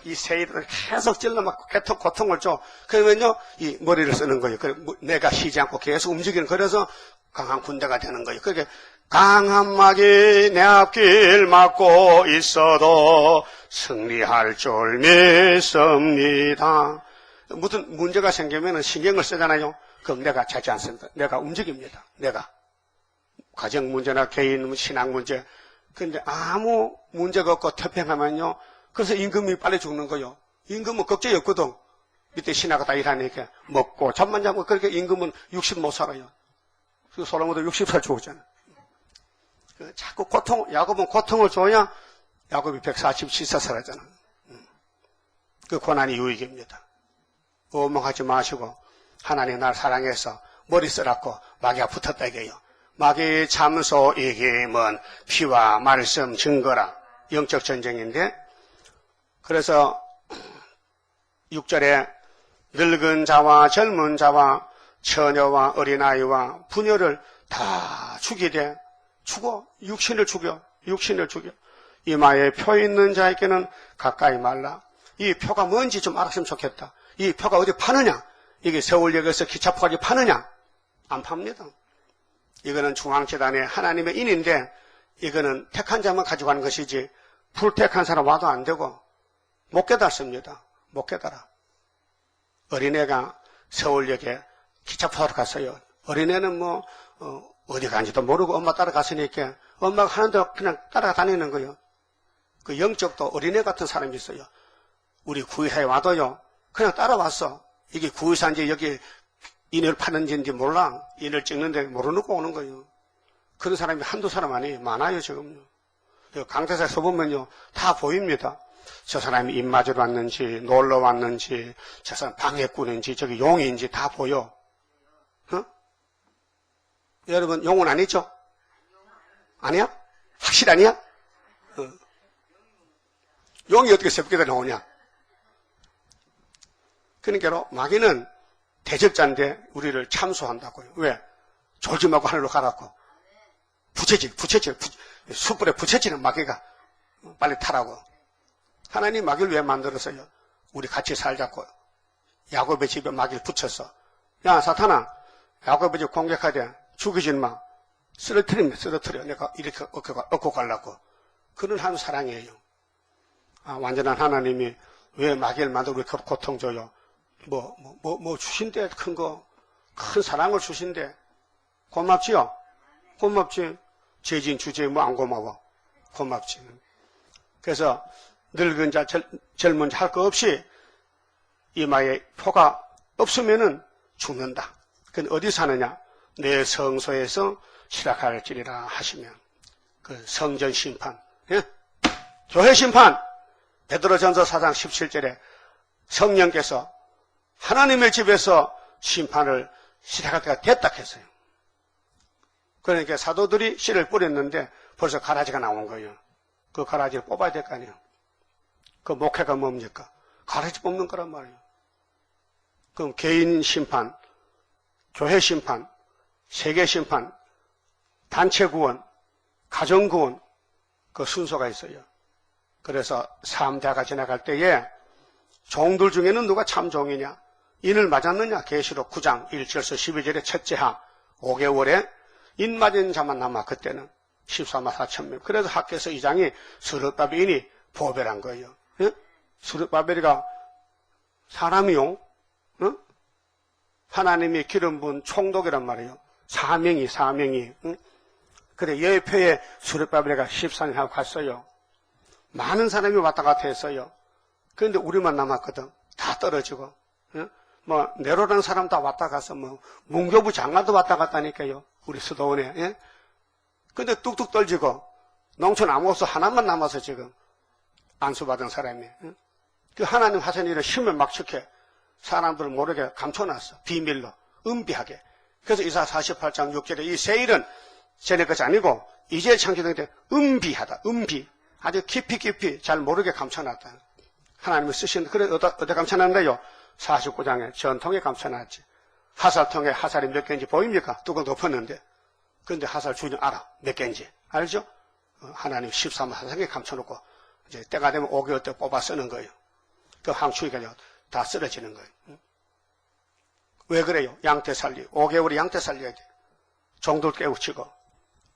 이 세일을 계속 찔러 막 고통을 줘. 그러면요, 이 머리를 쓰는 거예요. 내가 쉬지 않고 계속 움직이는, 그래서 강한 군대가 되는 거예요. 그렇게 강한 마귀 내 앞길 막고 있어도 승리할 줄 믿습니다. 무슨 문제가 생기면 신경을 쓰잖아요. 그럼 내가 자지 않습니다. 내가 움직입니다. 내가. 가정 문제나 개인 신앙 문제. 근데 아무 문제가 없고 태평하면요. 그래서 임금이 빨리 죽는 거요. 임금은 걱정이 없거든. 밑에 신하가 다 일하니까 먹고 잠만 자고 그렇게 임금은 60 못 살아요. 그 솔로몬도 60살 죽었잖아. 자꾸 야곱은 고통을 줘야 야곱이 147세 살았잖아. 그 고난이 유익입니다. 원망하지 마시고 하나님 날 사랑해서 머리 쓰라고 마귀가 붙었다 이게요. 마귀의 참소 이김은 피와 말씀 증거라. 영적 전쟁인데, 그래서 6절에 늙은 자와 젊은 자와 처녀와 어린아이와 부녀를 다 죽이되 죽어. 육신을 죽여. 이마에 표 있는 자에게는 가까이 말라. 이 표가 뭔지 좀 알았으면 좋겠다. 이 표가 어디 파느냐? 이게 서울역에서 기차표까지 파느냐? 안 팝니다. 이거는 중앙재단의 하나님의 인인데, 이거는 택한 자만 가지고 가는 것이지 불택한 사람 와도 안 되고 못 깨닫습니다. 못 깨달아. 어린애가 서울역에 기차표로 갔어요. 어린애는 어디 간지도 모르고 엄마 따라갔으니까 엄마가 하는 대로 그냥 따라다니는 거예요. 그 영적도 어린애 같은 사람이 있어요. 우리 구의사에 와도요, 그냥 따라왔어. 이게 구의사인지 여기 인을 파는지인지 몰라. 인을 찍는데 모르고 오는 거예요. 그런 사람이 한두 사람 아니에요. 많아요, 지금요. 강대사에 서보면요, 다 보입니다. 저 사람이 입 맞으러 왔는지, 놀러 왔는지, 저 사람 방해꾼인지, 저기 용인지 다 보여. 어? 여러분, 용은 아니죠? 아니야? 확실 아니야? 용이 어떻게 새벽에 나오냐? 그러니까 마귀는 대적자인데 우리를 참소한다고요. 왜? 조짐하고 하늘로 가라고. 부채질. 숯불에 부채질은 마귀가 빨리 타라고. 하나님 마귀를 왜 만들었어요? 우리 같이 살자고. 야곱의 집에 마귀를 붙였어. 야, 사탄아, 야곱의 집 공격하되 죽이지 마. 쓰러뜨려. 내가 이렇게 얻고 가려고. 그런 하나님 사랑이에요. 완전한 하나님이 왜 마귀를 만들고 우리 고통 줘요? 주신대, 큰 사랑을 주신대. 고맙지요? 고맙지. 죄진 주제에 안 고마워. 고맙지. 그래서 늙은 자, 젊은 자 할 거 없이 이마에 표가 없으면은 죽는다. 그건 어디 사느냐? 내 성소에서 실학할지리라 하시면. 그 성전 심판, 예? 교회 심판. 베드로전서 4장 17절에 성령께서 하나님의 집에서 심판을 시작할 때가 됐다 했어요. 그러니까 사도들이 씨를 뿌렸는데 벌써 가라지가 나온 거예요. 그 가라지를 뽑아야 될 거 아니에요. 그 목회가 뭡니까? 가라지 뽑는 거란 말이에요. 그럼 개인 심판, 교회 심판, 세계 심판, 단체 구원, 가정 구원, 그 순서가 있어요. 그래서 3대가 지나갈 때에 종들 중에는 누가 참 종이냐? 인을 맞았느냐? 계시록 9장 1절에서 12절의 첫째 하 5개월에 인 맞은 자만 남아. 그때는 14만 4천 명. 그래서 학교에서 2장이 스룹바벨이 보배란 거예요. 예? 스룹바벨이가 사람이요. 어? 하나님이 기름 부은 총독이란 말이에요. 사명이. 응? 그래 예표에 스룹바벨이가 14년 하고 갔어요. 많은 사람이 왔다 갔다 했어요. 그런데 우리만 남았거든. 다 떨어지고. 예? 네로라는 사람 다 왔다 가서 문교부 장관도 왔다 갔다니까요. 우리 수도원에. 예? 근데 뚝뚝 떨지고 농촌 아무것도 하나만 남아서 지금 안수받은 사람이. 예? 그 하나님 하신 일을 힘을 막축해 사람들을 모르게 감춰놨어. 비밀로. 은비하게. 그래서 이사 48장 6절에 이 세일은 전에 것이 아니고 이제 창조된 때 은비하다. 은비. 아주 깊이 잘 모르게 감춰놨다. 하나님이 쓰신, 그래, 어디 감춰놨나요? 49장에 전통에 감춰놨지. 하살통에 하살이 몇 개인지 보입니까? 뚜껑 덮었는데. 그런데 하살 주인 알아. 몇 개인지. 알죠? 하나님 13만 하살에 감춰놓고 이제 때가 되면 5개월 때 뽑아 쓰는 거예요. 그 항축이가 다 쓰러지는 거예요. 왜 그래요? 양떼 살리. 5개월이 양떼 살려야 돼. 종들 깨우치고.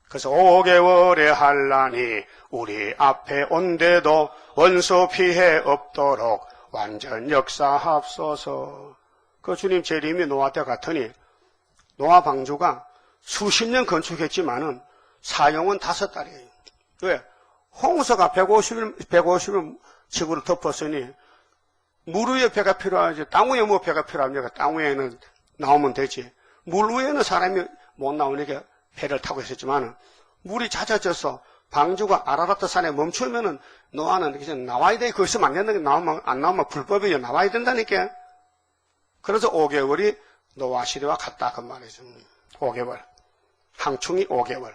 그래서 5개월의 한란이 우리 앞에 온데도 원수 피해 없도록 완전 역사합소서. 그 주님 재림이 노아 때 같으니 노아 방주가 수십 년 건축했지만은 사용은 5달이에요. 왜? 홍수가 150일 지구를 덮었으니 물 위에 배가 필요하지. 땅 위에 뭐 배가 필요합니까? 땅 위에는 나오면 되지. 물 위에는 사람이 못 나오니까 배를 타고 있었지만 물이 잦아져서 방주가 아라라트 산에 멈추면은 노아는 그냥 나와야 돼. 거기서 안 된다니까. 안 나오면 불법이에요. 나와야 된다니까. 그래서 5개월이 노아 시대와 같다. 그 말이죠. 5개월. 항충이 5개월.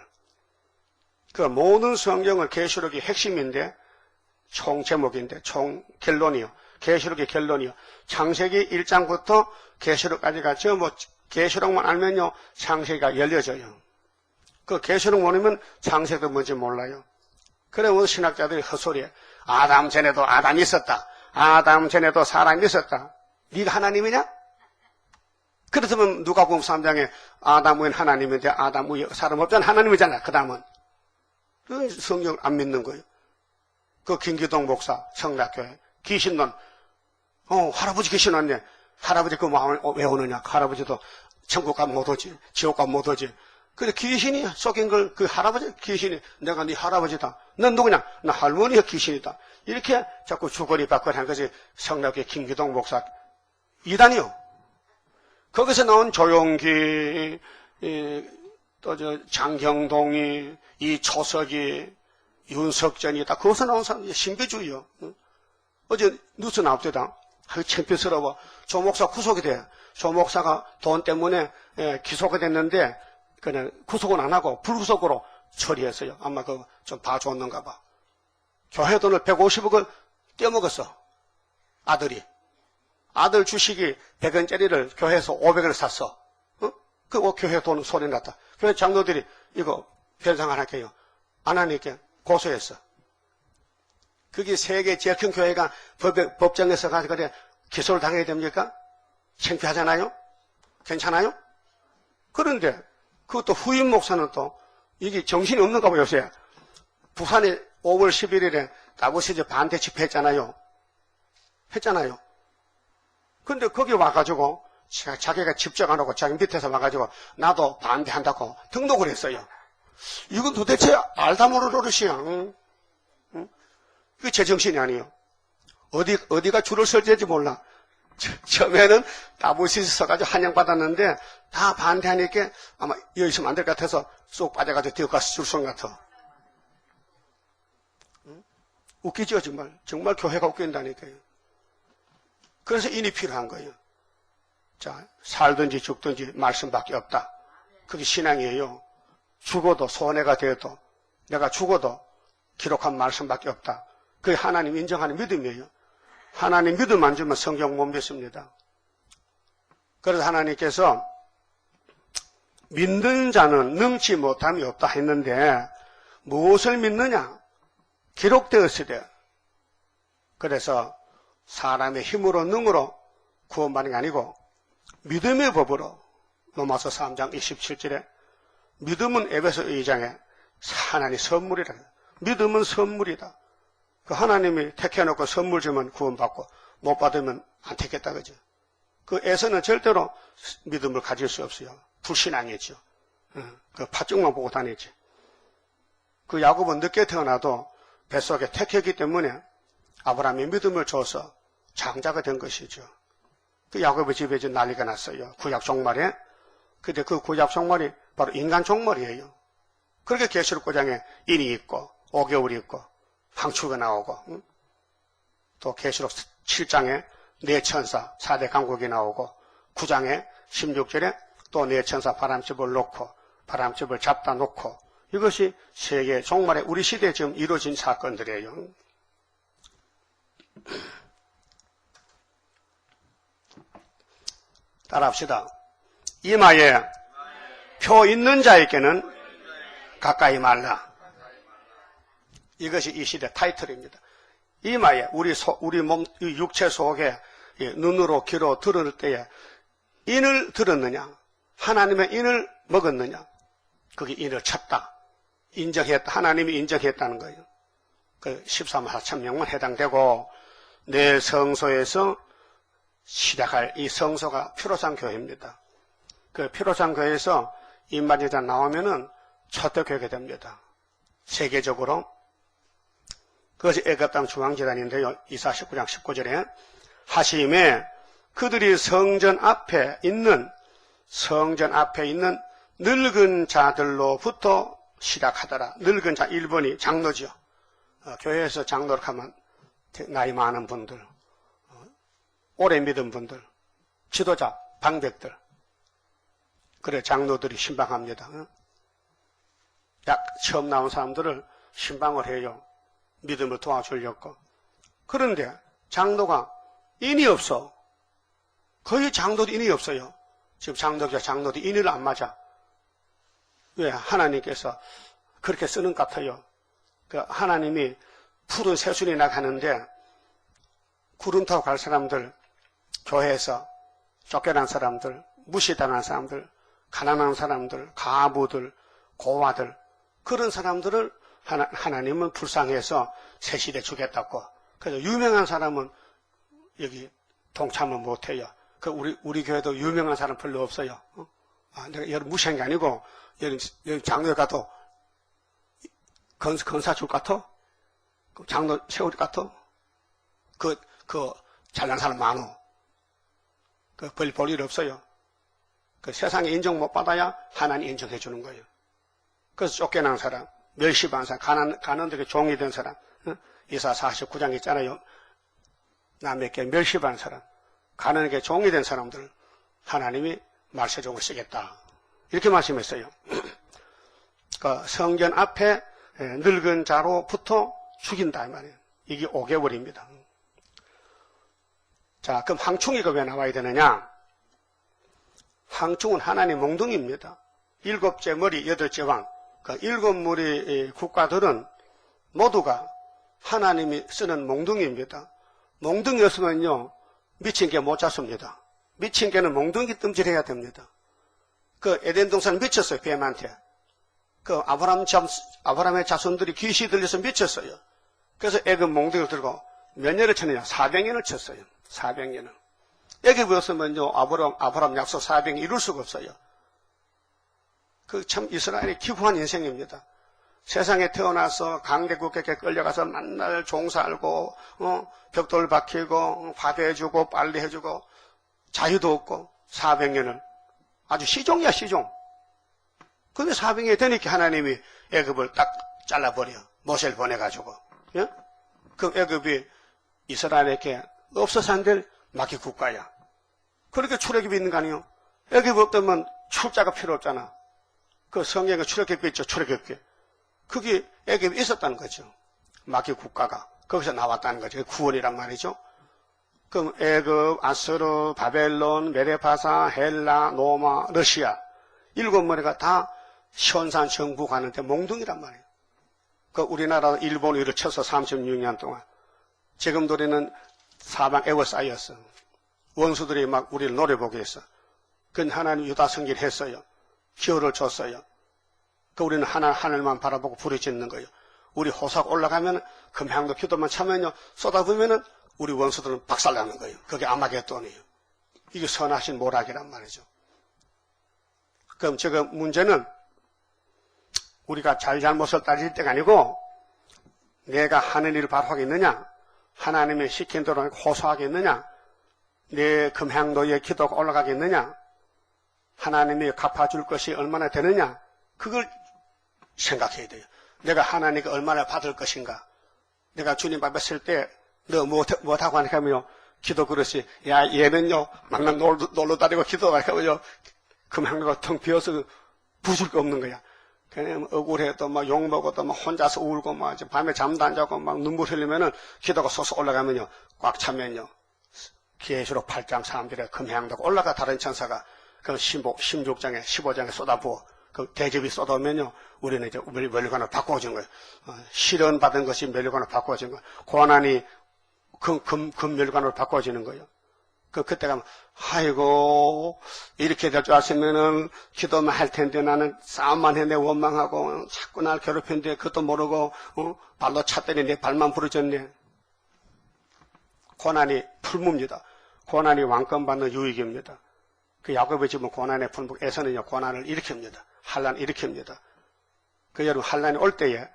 그 모든 성경을 계시록이 핵심인데 총 제목인데 총 결론이요. 계시록의 결론이요. 창세기 1장부터 계시록까지 가죠. 뭐 계시록만 알면요. 창세기가 열려져요. 그 계시록 모르면 창세기도 뭔지 몰라요. 그래 오늘 신학자들이 헛소리해. 아담 전에도 아담이 있었다. 아담 전에도 사람이 있었다. 네가 하나님이냐? 그렇다면 누가복음 3장에 아담 후엔 하나님인데 아담 후에 사람 없잖아. 하나님이잖아. 그 다음은 성경을 안 믿는 거예요. 그 김기동 목사 성락교회 귀신론 할아버지 귀신 왔네. 할아버지 그 마음을 왜 오느냐. 할아버지도 천국 가면 못 오지. 지옥 가면 못 오지. 그래 귀신이 속인 걸 그 할아버지 귀신이 내가 네 할아버지다. 넌 누구냐? 나 할머니가 귀신이다. 이렇게 자꾸 주거리 받거리 한 것이 성락교회 김기동 목사 이단이요. 거기서 나온 조용기 또 장경동이 이초석이 윤석전이 다 거기서 나온 사람이 신비주의요. 어제 뉴스 나왔대다. 아유 창피스러워. 조 목사 구속이 돼. 조 목사가 돈 때문에 기소가 됐는데 그냥 구속은 안 하고 불구속으로 처리했어요. 아마 그 좀 봐줬는가 봐. 교회 돈을 150억을 떼먹었어. 아들이. 아들 주식이 100원짜리를 교회에서 500원을 샀어. 그 교회 돈 소리 났다. 교회 장로들이 이거 변상 안 할게요. 안 하니까 고소했어. 그게 세계 제일 큰 교회가 법정에서 가서 그래 기소를 당해야 됩니까? 창피하잖아요? 괜찮아요? 그런데 그것도 후임 목사는 또 이게 정신이 없는가 봐요, 요새. 부산에 5월 11일에 다보시즈 반대 집회했잖아요. 했잖아요. 근데 거기 와가지고 자기가 직접 안 하고 자기 밑에서 와가지고 나도 반대한다고 등록을 했어요. 이건 도대체 알다 모르는 노릇이야. 응? 그게 제정신이 아니에요. 어디가 줄을 설지는지 몰라. 처음에는 다보시즈 써가지고 환영받았는데 다 반대하니까 아마 여기 있으면 안 될 것 같아서 쏙 빠져가지고 뛰어가서 줄 선 같아. 웃기죠, 정말. 정말 교회가 웃긴다니까요. 그래서 인이 필요한 거예요. 자, 살든지 죽든지 말씀밖에 없다. 그게 신앙이에요. 죽어도 손해가 되어도 내가 죽어도 기록한 말씀밖에 없다. 그게 하나님 인정하는 믿음이에요. 하나님 믿음 안 주면 성경 못 믿습니다. 그래서 하나님께서 믿는 자는 능치 못함이 없다 했는데 무엇을 믿느냐? 기록되었으되. 그래서 사람의 힘으로 능으로 구원받는 게 아니고 믿음의 법으로 로마서 3장 27절에 믿음은 에베소 2장에 하나님의 선물이라. 믿음은 선물이다. 그 하나님이 택해놓고 선물 주면 구원받고 못 받으면 안 택했다 그죠. 그 에서는 절대로 믿음을 가질 수 없어요. 불신앙이죠. 그 팥죽만 보고 다니지. 그 야곱은 늦게 태어나도 뱃속에 택했기 때문에 아브라함이 믿음을 줘서 장자가 된 것이죠. 그 야곱의 집에 이제 난리가 났어요. 구약 종말에. 근데 그 구약 종말이 바로 인간 종말이에요. 그렇게 계시록 9장에 인이 있고 5개월이 있고 항추가 나오고 또 계시록 7장에 네 천사 4대 강국이 나오고 9장에 16절에 또 네 천사 바람집을 놓고 바람집을 잡다 놓고 이것이 세계 종말에 우리 시대에 지금 이루어진 사건들이에요. 따라합시다. 이마에 표 있는 자에게는 가까이 말라. 이것이 이 시대 타이틀입니다. 이마에 우리 몸 육체 속에 눈으로 귀로 들을 때에 인을 들었느냐, 하나님의 인을 먹었느냐, 그게 인을 쳤다, 인정했다, 하나님이 인정했다는 거예요. 그 13만 4천 명만 해당되고, 내 성소에서 시작할 이 성소가 피로상 교회입니다. 그 피로상 교회에서 임마제자 나오면은 첫째 교회가 됩니다. 세계적으로. 그것이 애굽 땅 중앙재단인데요. 이사 19장 19절에 하심에 그들이 성전 앞에 있는 늙은 자들로부터 시작하더라. 늙은 자 1번이 장로죠. 교회에서 장로를 하면 나이 많은 분들, 오래 믿은 분들, 지도자, 방백들, 그래 장로들이 신방합니다. 처음 나온 사람들을 신방을 해요. 믿음을 도와주려고. 그런데 장로가 인이 없어. 거의 장로도 인이 없어요. 지금 장로도 인을 안 맞아. 왜? 하나님께서 그렇게 쓰는 것 같아요. 그 하나님이 푸른 새순이 나가는데 구름 타고 갈 사람들, 교회에서 쫓겨난 사람들, 무시당한 사람들, 가난한 사람들, 가부들, 고아들, 그런 사람들을 하나님은 불쌍해서 새 시대 주겠다고. 그래서 유명한 사람은 여기 동참을 못해요. 그 우리 교회도 유명한 사람 별로 없어요. 내가 여러분 무시한 게 아니고 여기 장로에 가도 건사 줄 것 같아? 장로 세울 것 같아? 그 잘난 사람 많어. 별 볼 일 없어요. 그 세상에 인정 못 받아야 하나님 인정해 주는 거예요. 그래서 쫓겨난 사람, 멸시받은 사람, 가난들에게 종이 된 사람, 이사 49장 있잖아요. 남에게 멸시받은 사람, 가난에게 종이 된 사람들, 하나님이 말세종을 쓰겠다. 이렇게 말씀했어요. 그 성전 앞에 늙은 자로부터 죽인다 이 말이에요. 이게 5개월입니다. 자, 그럼 항충이가 왜 나와야 되느냐? 항충은 하나님 몽둥이입니다. 7째 머리, 8째 왕. 그 7무리 국가들은 모두가 하나님이 쓰는 몽둥이입니다. 몽둥이였으면요, 미친 개 못 잡습니다. 미친 개는 몽둥이 뜸질해야 됩니다. 그 에덴 동산 미쳤어요, 뱀한테. 그 아브라함의 자손들이 귀신이 들려서 미쳤어요. 그래서 애굽 몽둥이를 들고 몇 년을 쳤느냐? 400년을 쳤어요. 400년을. 애굽이었으면요, 아브라함 약속 400년 이룰 수가 없어요. 그 참 이스라엘이 기구한 인생입니다. 세상에 태어나서 강대국에게 끌려가서 맨날 종살고, 벽돌 박히고, 밥해주고, 빨래해주고, 자유도 없고, 400년을. 아주 시종이야, 시종. 근데 400년이 되니까 하나님이 애굽을 딱 잘라버려. 모세를 보내가지고. 예? 그럼 애굽이 이스라엘에게 없어서 안 될 마귀 국가야. 그렇게 출애굽이 있는 거 아니에요? 애굽 없다면 출자가 필요 없잖아. 그 성경에 출애굽이 있죠, 출애굽이. 그게 애굽에 있었다는 거죠. 마귀 국가가. 거기서 나왔다는 거죠. 구원이란 말이죠. 그럼 애굽, 아스르, 바벨론, 메데파사, 헬라, 로마, 러시아 7머리가 다 현산 정부 가는데 몽둥이란 말이에요. 그 우리나라 일본 위를 쳐서 36년 동안. 지금도 우리는 사방 에워싸였어. 원수들이 막 우리를 노려보게 했어. 그건 하나님 유다 성기를 했어요. 기회를 줬어요. 그 우리는 하늘만 바라보고 부르짖는 거예요. 우리 호석 올라가면 금향도 기도만 차면요, 쏟아부으면은 우리 원수들은 박살나는 거예요. 그게 아마겟돈이에요. 이게 선하신 모락이란 말이죠. 그럼 지금 문제는 우리가 잘못을 따질 때가 아니고 내가 하는 일을 바로 하겠느냐, 하나님의 시킨 대로 호소하겠느냐, 내 금향도의 기도가 올라가겠느냐, 하나님이 갚아줄 것이 얼마나 되느냐, 그걸 생각해야 돼요. 내가 하나님께 얼마나 받을 것인가. 내가 주님 앞에 설 때 너 못하고 하니까요, 기도 그릇이, 야, 얘는요, 만나 놀러 다니고 기도하니까요, 금향도가 텅 비어서 부술 거 없는 거야. 그냥 억울해도 막 욕먹어도 막 혼자서 울고 막 밤에 잠도 안 자고 막 눈물 흘리면은 기도가 솟아 올라가면요, 꽉 차면요, 계시록 8장 사람들의 금향도가 올라가 다른 천사가 그 16장에 15장에 쏟아부어. 그 대접이 쏟아오면요, 우리는 이제 멸류관으로 바꿔주는 거예요. 실현받은 것이 멸류관으로 바꿔주는 거예요. 고난이 멸류관으로 바꿔주는 거예요. 그때 가면, 아이고, 이렇게 될 줄 알았으면은 기도만 할 텐데 나는 싸움만 해 내 원망하고 자꾸 날 괴롭혔는데 그것도 모르고, 발로 찼더니 내 발만 부러졌네. 고난이 풀무입니다. 고난이 왕권받는 유익입니다. 그 야곱의 집은 고난의 풀무, 에서는요, 고난을 일으킵니다. 환난 일으킵니다. 그 여러분, 환난이 올 때에,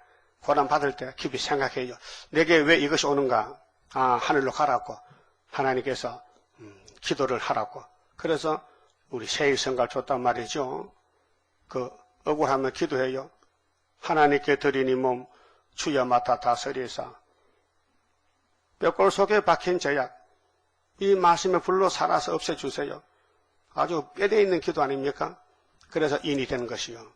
고난 받을 때 깊이 생각해요. 내게 왜 이것이 오는가? 하늘로 가라고. 하나님께서 기도를 하라고. 그래서 우리 세일성가를 줬단 말이죠. 억울하면 기도해요. 하나님께 드린 이 몸 주여 맡아 다스리사. 뼈골 속에 박힌 죄악, 이 말씀의 불로 살아서 없애주세요. 아주 뼈대 있는 기도 아닙니까? 그래서 인이 되는 것이요.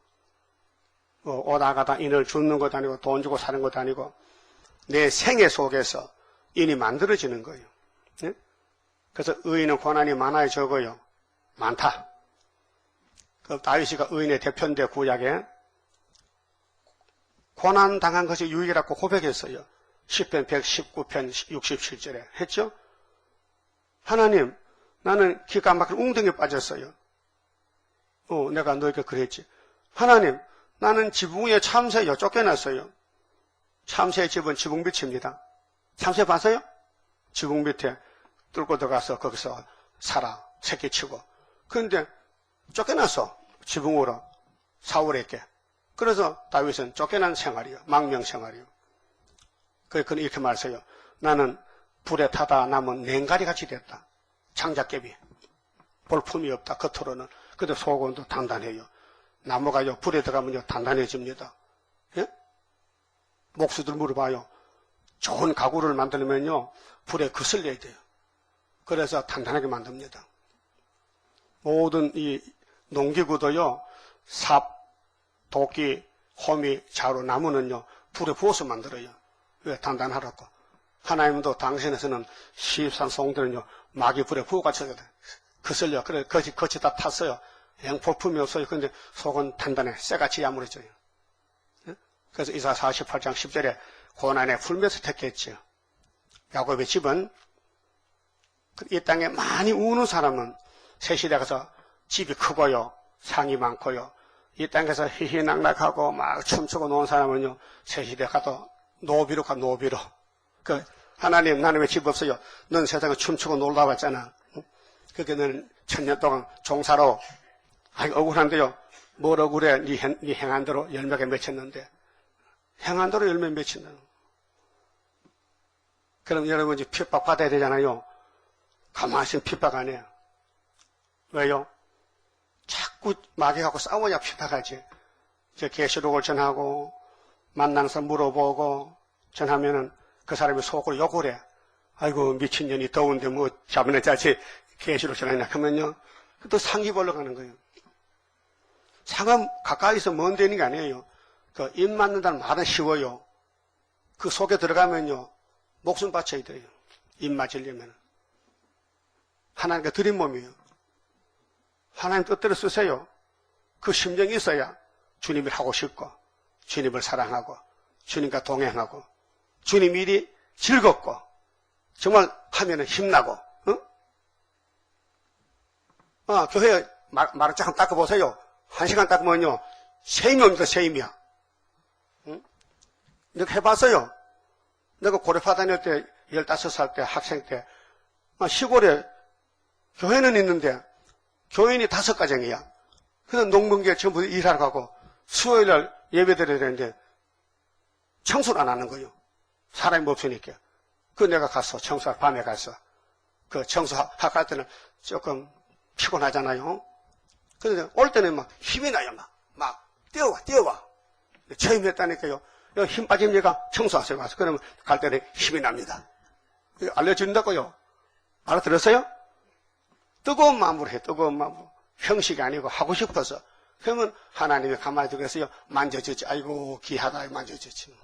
오다 가다 인을 줍는 것도 아니고 돈 주고 사는 것도 아니고 내 생애 속에서 인이 만들어지는 거예요. 네? 그래서 의인은 고난이 많아요, 적어요? 많다. 다윗이가 의인의 대표인데 구약에 고난 당한 것이 유익이라고 고백했어요. 10편 119편 67절에 했죠? 하나님, 나는 기가 막힌 웅덩이에 빠졌어요. 내가 너에게 그랬지. 하나님, 나는 지붕 위에 참새요. 쫓겨났어요. 참새의 집은 지붕 밑입니다. 참새 봤어요? 지붕 밑에 뚫고 들어가서 거기서 살아. 새끼치고. 그런데 쫓겨났어. 지붕으로. 사울에게. 그래서 다윗은 쫓겨난 생활이요. 망명 생활이요. 그는 이렇게 말했어요. 나는 불에 타다 남은 냉가리 같이 됐다. 장작개비. 볼품이 없다. 겉으로는. 근데 속은도 단단해요. 나무가요, 불에 들어가면요, 단단해집니다. 예? 목수들 물어봐요. 좋은 가구를 만들면요, 불에 거슬려야 돼요. 그래서 단단하게 만듭니다. 모든 이 농기구도요, 삽, 도끼, 호미, 자루, 나무는요, 불에 부어서 만들어요. 왜? 단단하라고. 하나님도 당신에서는 시입산 송들은요, 막이 불에 부어가지고 거슬려. 그래, 거치 다 탔어요. 볼품이 없어요. 그런데 속은 단단해. 쇠같이 야무러져요. 그래서 이사 48장 10절에 고난의 풀면서 택했죠. 야곱의 집은 이 땅에 많이 우는 사람은 새시대 가서 집이 크고요. 상이 많고요. 이 땅에서 희희낙낙하고 막 춤추고 노는 사람은요. 새시대 가도 노비로 가, 노비로. 하나님, 나는 왜 집 없어요? 넌 세상에 춤추고 놀다 왔잖아. 그렇게 너는 1000년 동안 종사로 억울한데요. 뭘 억울해? 네 행한 대로 열매가 맺혔는데. 행한 대로 열매 맺힌다. 그럼 여러분 이제 핍박 받아야 되잖아요. 가만히 있으면 핍박 안 해요. 왜요? 자꾸 마귀하고 싸워야 핍박하지. 계시록을 전하고 만나는 사람 물어보고 전하면은 그 사람이 속으로 욕을 해. 아이고 미친년이 더운데 뭐 자문에 자지 계시록 전하냐 하면요. 또 상기 보러 가는 거예요. 상은 가까이서 먼데 있는 게 아니에요. 입 맞는다는 말은 쉬워요. 그 속에 들어가면요. 목숨 바쳐야 돼요. 입 맞으려면. 하나님께 드린 몸이에요. 하나님 뜻대로 쓰세요. 그 심정이 있어야 주님을 하고 싶고 주님을 사랑하고 주님과 동행하고 주님 일이 즐겁고 정말 하면은 힘나고 교회 마루 조금 닦아보세요. 1시간 닦으면요. 세임이 옵니다. 세임이야. 내가 해봤어요. 내가 고려파 다닐 때 15살 때 학생 때 시골에 교회는 있는데 교인이 5가정이야. 그래서 농번기에 전부 일하러 가고 수요일날 예배 드려야 되는데 청소를 안 하는 거예요. 사람이 없으니까. 내가 가서 청소할 밤에 가서 청소할 때는 조금 피곤하잖아요. 그런데 올 때는 막 힘이 나요. 막 뛰어와. 처음했다니까요. 힘 빠집니까? 청소하세요. 가서. 그러면 갈 때는 힘이 납니다. 알려준다고요. 알아들었어요? 뜨거운 마음으로 해. 뜨거운 마음으로. 형식이 아니고 하고 싶어서. 그러면 하나님이 가만히 두고 계세요. 만져주지. 아이고 귀하다. 만져주지.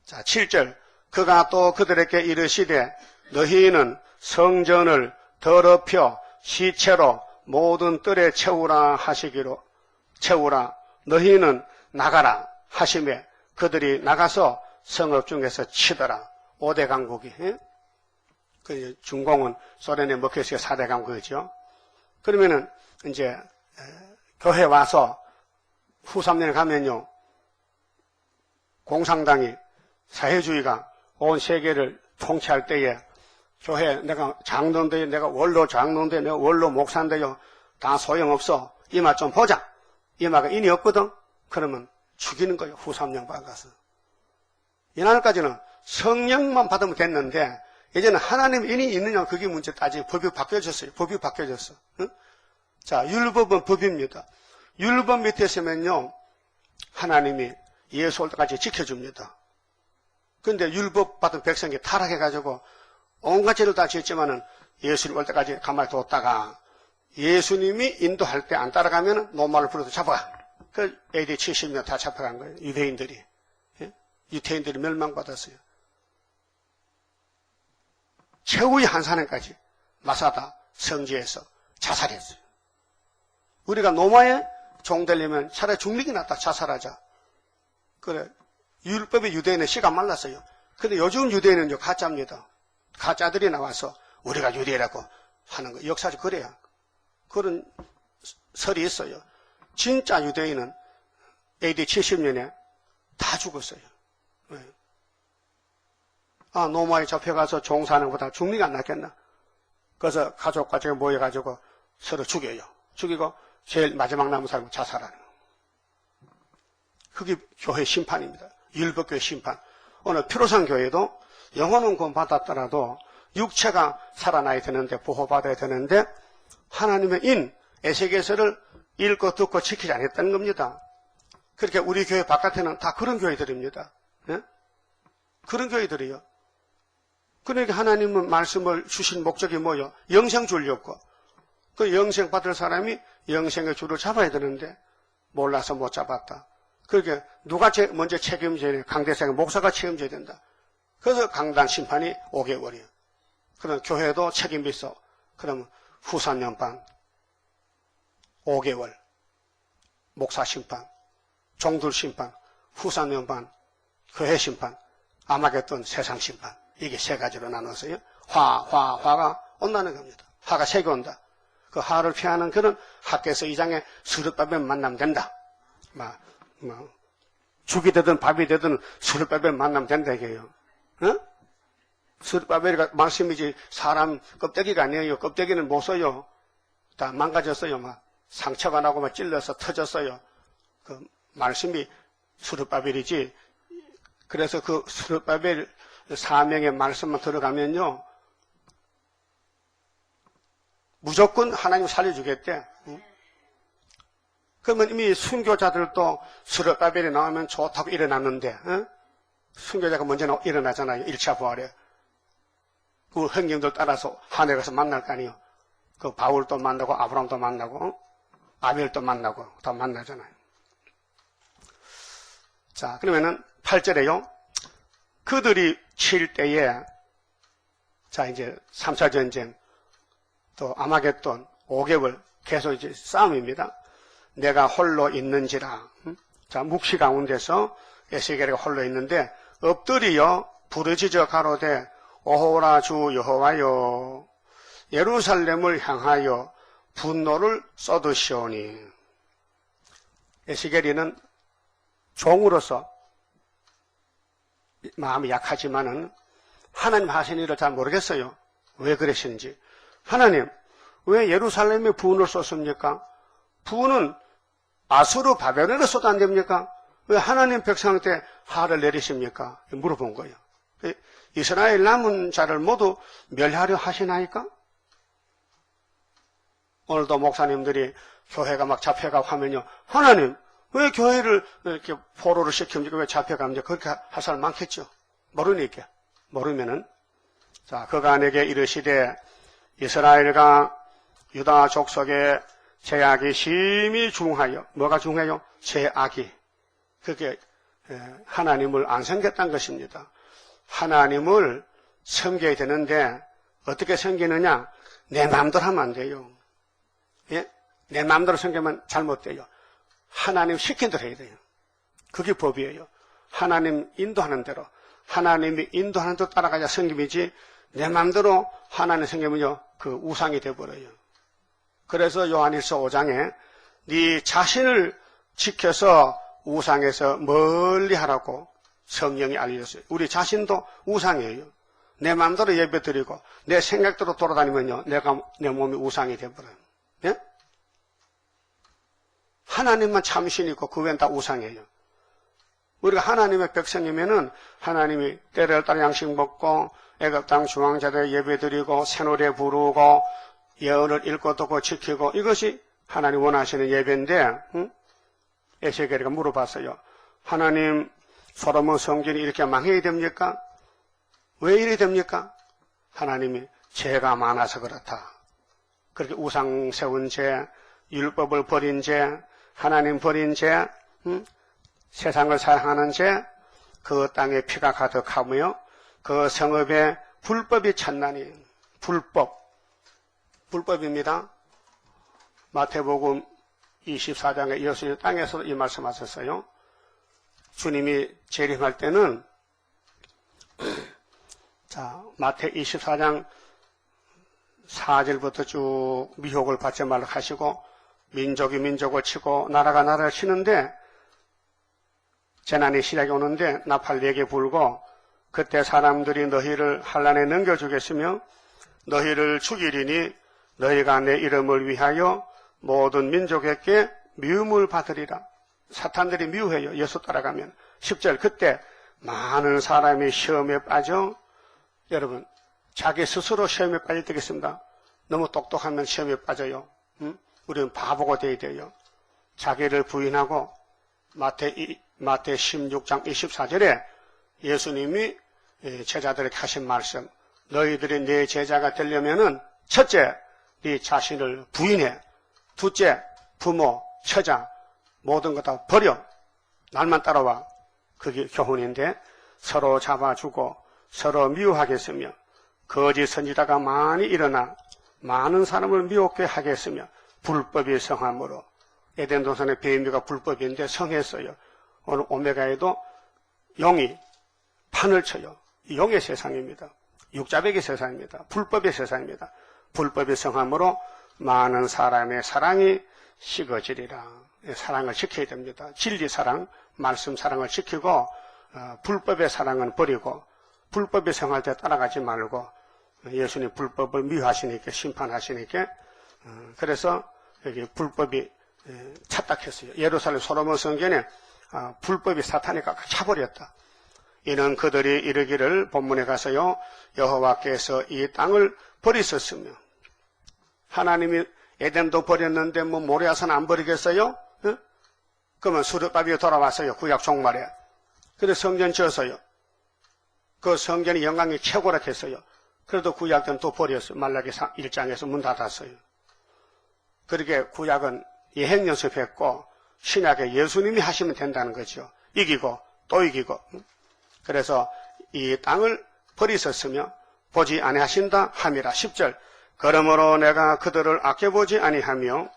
자, 7절. 그가 또 그들에게 이르시되 너희는 성전을 더럽혀 시체로 모든 뜰에 채우라 하시기로 채우라 너희는 나가라 하시매 그들이 나가서 성읍 중에서 치더라. 5대 강국이. 그 중공은 소련에 먹혀있으니까 4대 강국이죠. 그러면은 이제 교회 와서 후 3년에 가면요. 공산당이 사회주의가 온 세계를 통치할 때에 교회 내가 장로인데 내가 원로 장로인데 내가 원로 목사인데요. 다 소용없어. 이마 좀 보자. 이마가 인이 없거든. 그러면 죽이는 거예요. 후 3년 받아서. 이날까지는 성령만 받으면 됐는데 이제는 하나님 인이 있느냐 그게 문제 따지고 법이 바뀌어졌어요. 법이 바뀌어졌어. 응? 자, 율법은 법입니다. 율법 밑에 있으면요. 하나님이 예수 올 때까지 지켜줍니다. 그런데 율법 받은 백성이 타락해가지고 온갖 죄를 다 지었지만은 예수님 올 때까지 가만히 뒀다가 예수님이 인도할 때 안 따라가면 노마를 불러서 잡아가. 그 AD 70년 다 잡혀간 거예요. 유대인들이. 예? 유태인들이 멸망받았어요. 최후의 한 사람까지 마사다 성지에서 자살했어요. 우리가 노마에 종되려면 차라리 죽는 게 낫다. 자살하자. 그래. 율법의 유대인은 씨가 말랐어요. 근데 요즘 유대인은요, 가짜입니다. 가짜들이 나와서 우리가 유대라고 하는 거. 역사적으로 그래야. 그런 설이 있어요. 진짜 유대인은 AD 70년에 다 죽었어요. 왜? 아, 노마에 잡혀가서 종사하는 것보다 죽는 게 안 낫겠나? 그래서 가족과 제가 모여가지고 서로 죽여요. 죽이고 제일 마지막 남은 사람은 자살하는 거예요. 그게 교회 심판입니다. 율법교회 심판. 오늘 피로상 교회도 영혼은 구원 받았더라도 육체가 살아나야 되는데 보호받아야 되는데 하나님의 인 에세겔서를 읽고 듣고 지키지 않았다는 겁니다. 그렇게 우리 교회 바깥에는 다 그런 교회들입니다. 네? 그런 교회들이요. 그러니까 하나님은 말씀을 주신 목적이 뭐요? 영생 주려고. 그 영생 받을 사람이 영생의 줄을 잡아야 되는데 몰라서 못 잡았다. 그러니까 누가 먼저 책임져야 돼? 강대상의 목사가 책임져야 된다. 그래서 강단 심판이 5개월이에요. 그럼 교회도 책임이 있어. 그러면 후 3년 반, 5개월, 목사 심판, 종들 심판, 후 3년 반, 교회 심판, 아마겟돈 세상 심판. 이게 세 가지로 나눠서요. 화가 온다는 겁니다. 화가 세게 온다. 그 화를 피하는 그런 학개서 2장에 스룹바벨 만나면 된다. 죽이 되든 밥이 되든 스룹바벨 만나면 된다 이게요. 어? 스룹바벨이 말씀이지 사람 껍데기가 아니에요. 껍데기는 못 써요. 다 망가졌어요. 막 상처가 나고 막 찔러서 터졌어요. 그 말씀이 스룹바벨이지. 그래서 그 스룹바벨 사명의 말씀만 들어가면요. 무조건 하나님 살려주겠대. 응? 그러면 이미 순교자들도 스룹바벨이 나오면 좋다고 일어났는데, 응? 순교자가 먼저 일어나잖아요. 1차 부활에. 그 형님들 따라서 하늘에 가서 만날 거 아니에요. 그 바울도 만나고 아브라함도 만나고 아벨도 만나고 다 만나잖아요. 자, 그러면은 8절에요. 그들이 칠 때에 자 이제 3차 전쟁 또 아마겟돈 5개월 계속 이제 싸움입니다. 내가 홀로 있는지라. 자, 묵시 가운데서 에스겔이가 홀로 있는데 엎드리어 부르짖어 가로되 오호라 주 여호와여 예루살렘을 향하여 분노를 쏟으시오니. 에스겔이는 종으로서 마음이 약하지만은 하나님 하신 일을 잘 모르겠어요. 왜 그러시는지. 하나님, 왜 예루살렘에 분을 쏟습니까? 분은 아수르 바벨론에 쏟아 안 됩니까? 왜 하나님 백성한테 화를 내리십니까? 물어본 거예요. 이스라엘 남은 자를 모두 멸하려 하시나이까? 오늘도 목사님들이 교회가 막 잡혀가고 하면요. 하나님, 왜 교회를 이렇게 포로를 시킵니까? 왜 잡혀갑니까? 그렇게 할 사람 많겠죠. 모르니까. 모르면은. 자, 그가 내게 이르시되 이스라엘과 유다 족속의 죄악이 심히 중하여. 뭐가 중해요? 죄악이. 그게 하나님을 안 섬겼다는 것입니다. 하나님을 섬겨야 되는데 어떻게 섬기느냐? 내 마음대로 하면 안 돼요. 예? 내 마음대로 섬기면 잘못돼요. 하나님 시킨 대로 해야 돼요. 그게 법이에요. 하나님 인도하는 대로, 하나님이 인도하는 대로 따라가야 섬김이지, 내 마음대로 하나님 섬기면요, 그 우상이 되어버려요. 그래서 요한일서 5장에 네 자신을 지켜서 우상에서 멀리 하라고 성령이 알려줬어요. 우리 자신도 우상이에요. 내 마음대로 예배드리고 내 생각대로 돌아다니면요, 내 몸이 우상이 되어버려요. 예? 하나님만 참 신이고 그 외엔 다 우상이에요. 우리가 하나님의 백성이면은 하나님이 때를 따라 양식 먹고 애굽 땅 중앙자들 예배드리고 새노래 부르고 예언을 읽고 듣고 지키고, 이것이 하나님 원하시는 예배인데, 에스겔이가 물어봤어요. 하나님, 솔로몬 성전이 이렇게 망해야 됩니까? 왜 이래 됩니까? 하나님이 죄가 많아서 그렇다. 그렇게 우상 세운 죄, 율법을 버린 죄, 하나님 버린 죄, 세상을 사랑하는 죄, 그 땅에 피가 가득하며 그 성읍에 불법이 찬나니, 불법입니다. 마태복음 24장에 예수님 땅에서 이 말씀하셨어요. 주님이 재림할 때는, 자, 마태 24장 4절부터 쭉 미혹을 받지 말라 하시고, 민족이 민족을 치고 나라가 나라를 치는데, 재난이 시작이 오는데 나팔 4개 불고, 그때 사람들이 너희를 환난에 넘겨주겠으며 너희를 죽이리니 너희가 내 이름을 위하여 모든 민족에게 미움을 받으리라. 사탄들이 미워해요. 예수 따라가면. 10절, 그때 많은 사람이 시험에 빠져, 여러분 자기 스스로 시험에 빠질 때겠습니다. 너무 똑똑하면 시험에 빠져요. 우리는 바보가 돼야 돼요. 자기를 부인하고, 마태 16장 24절에 예수님이 제자들에게 하신 말씀, 너희들이 내 제자가 되려면은 첫째, 네 자신을 부인해. 둘째, 부모, 처자 모든 것 다 버려. 날만 따라와. 그게 교훈인데, 서로 잡아주고 서로 미워하겠으며 거짓 선지자가 많이 일어나 많은 사람을 미혹게 하겠으며 불법이 성함으로. 에덴 동산의 비밀가 불법인데 성했어요. 오늘 오메가에도 용이 판을 쳐요. 용의 세상입니다. 육자백의 세상입니다. 불법의 세상입니다. 불법의 성함으로 많은 사람의 사랑이 식어지리라. 사랑을 지켜야 됩니다. 진리 사랑, 말씀 사랑을 지키고, 불법의 사랑은 버리고 불법의 생활 때 따라가지 말고, 예수님 불법을 미워하시니까, 심판하시니까, 그래서 여기 불법이 착각했어요. 예루살렘 솔로몬 성전에 불법이 사탄이 꽉 차버렸다. 이는 그들이 이르기를, 본문에 가서요, 여호와께서 이 땅을 버리셨으며, 하나님이 에덴도 버렸는데 뭐 모래아산 안 버리겠어요? 그러면 수르바벨이 돌아왔어요. 구약 종말에. 그래서 성전 지었어요. 그 성전이 영광이 최고라 했어요. 그래도 구약은 또 버렸어요. 말라기 1장에서 문 닫았어요. 그렇게 구약은 예행 연습했고, 신약에 예수님이 하시면 된다는 거죠. 이기고 또 이기고. 그래서 이 땅을 버리셨으며 보지 아니하신다 함이라. 10절, 그러므로 내가 그들을 아껴보지 아니하며.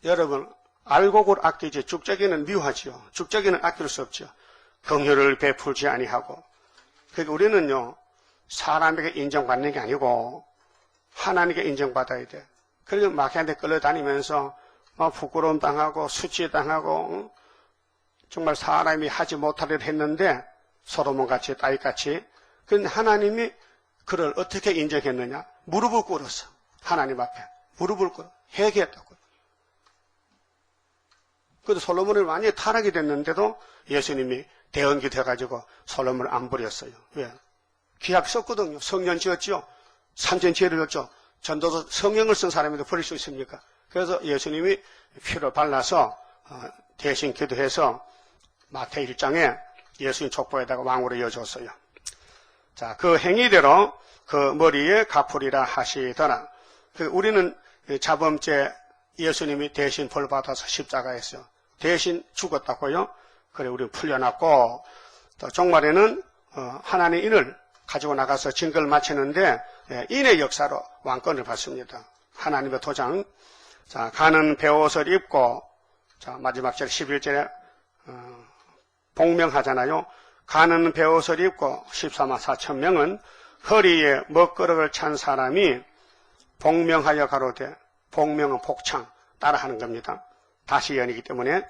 여러분, 알곡을 아끼지 죽적이는 미워하지요. 죽적이는 아낄 수 없죠. 긍휼을 베풀지 아니하고. 그러니까 우리는요, 사람에게 인정받는 게 아니고 하나님께 인정받아야 돼. 그래서 마귀한테 끌려다니면서 부끄러움 당하고 수치 당하고, 정말 사람이 하지 못할 일을 했는데, 솔로몬같이 다윗같이. 그런데 하나님이 그를 어떻게 인정했느냐? 무릎을 꿇었어. 하나님 앞에 무릎을 꿇어 회개했다고. 그래도 솔로몬이 완전히 타락이 됐는데도 예수님이 대언기 돼가지고 솔로몬을 안 버렸어요. 왜? 기약 썼거든요. 성전 지었죠. 삼천 지혜를 줬죠. 전도서 성령을 쓴 사람인데 버릴 수 있습니까? 그래서 예수님이 피를 발라서 대신 기도해서 마태 1장에 예수님 족보에다가 왕으로 이어줬어요. 자, 그 행위대로 그 머리에 갚으리라 하시더라. 우리는 자범죄 예수님이 대신 벌 받아서 십자가에서 대신 죽었다고요. 그래, 우리 풀려났고, 또 종말에는 하나님의 인을 가지고 나가서 증거를 마치는데 인의 역사로 왕권을 받습니다. 하나님의 도장. 자, 가는 베옷을 입고, 자, 마지막 절 11절에, 복명하잖아요. 가는 베옷을 입고 14만 4천 명은 허리에 먹거름을 찬 사람이 복명하여 가로되, 복명은 복창, 따라하는 겁니다. 다시 연이기 때문에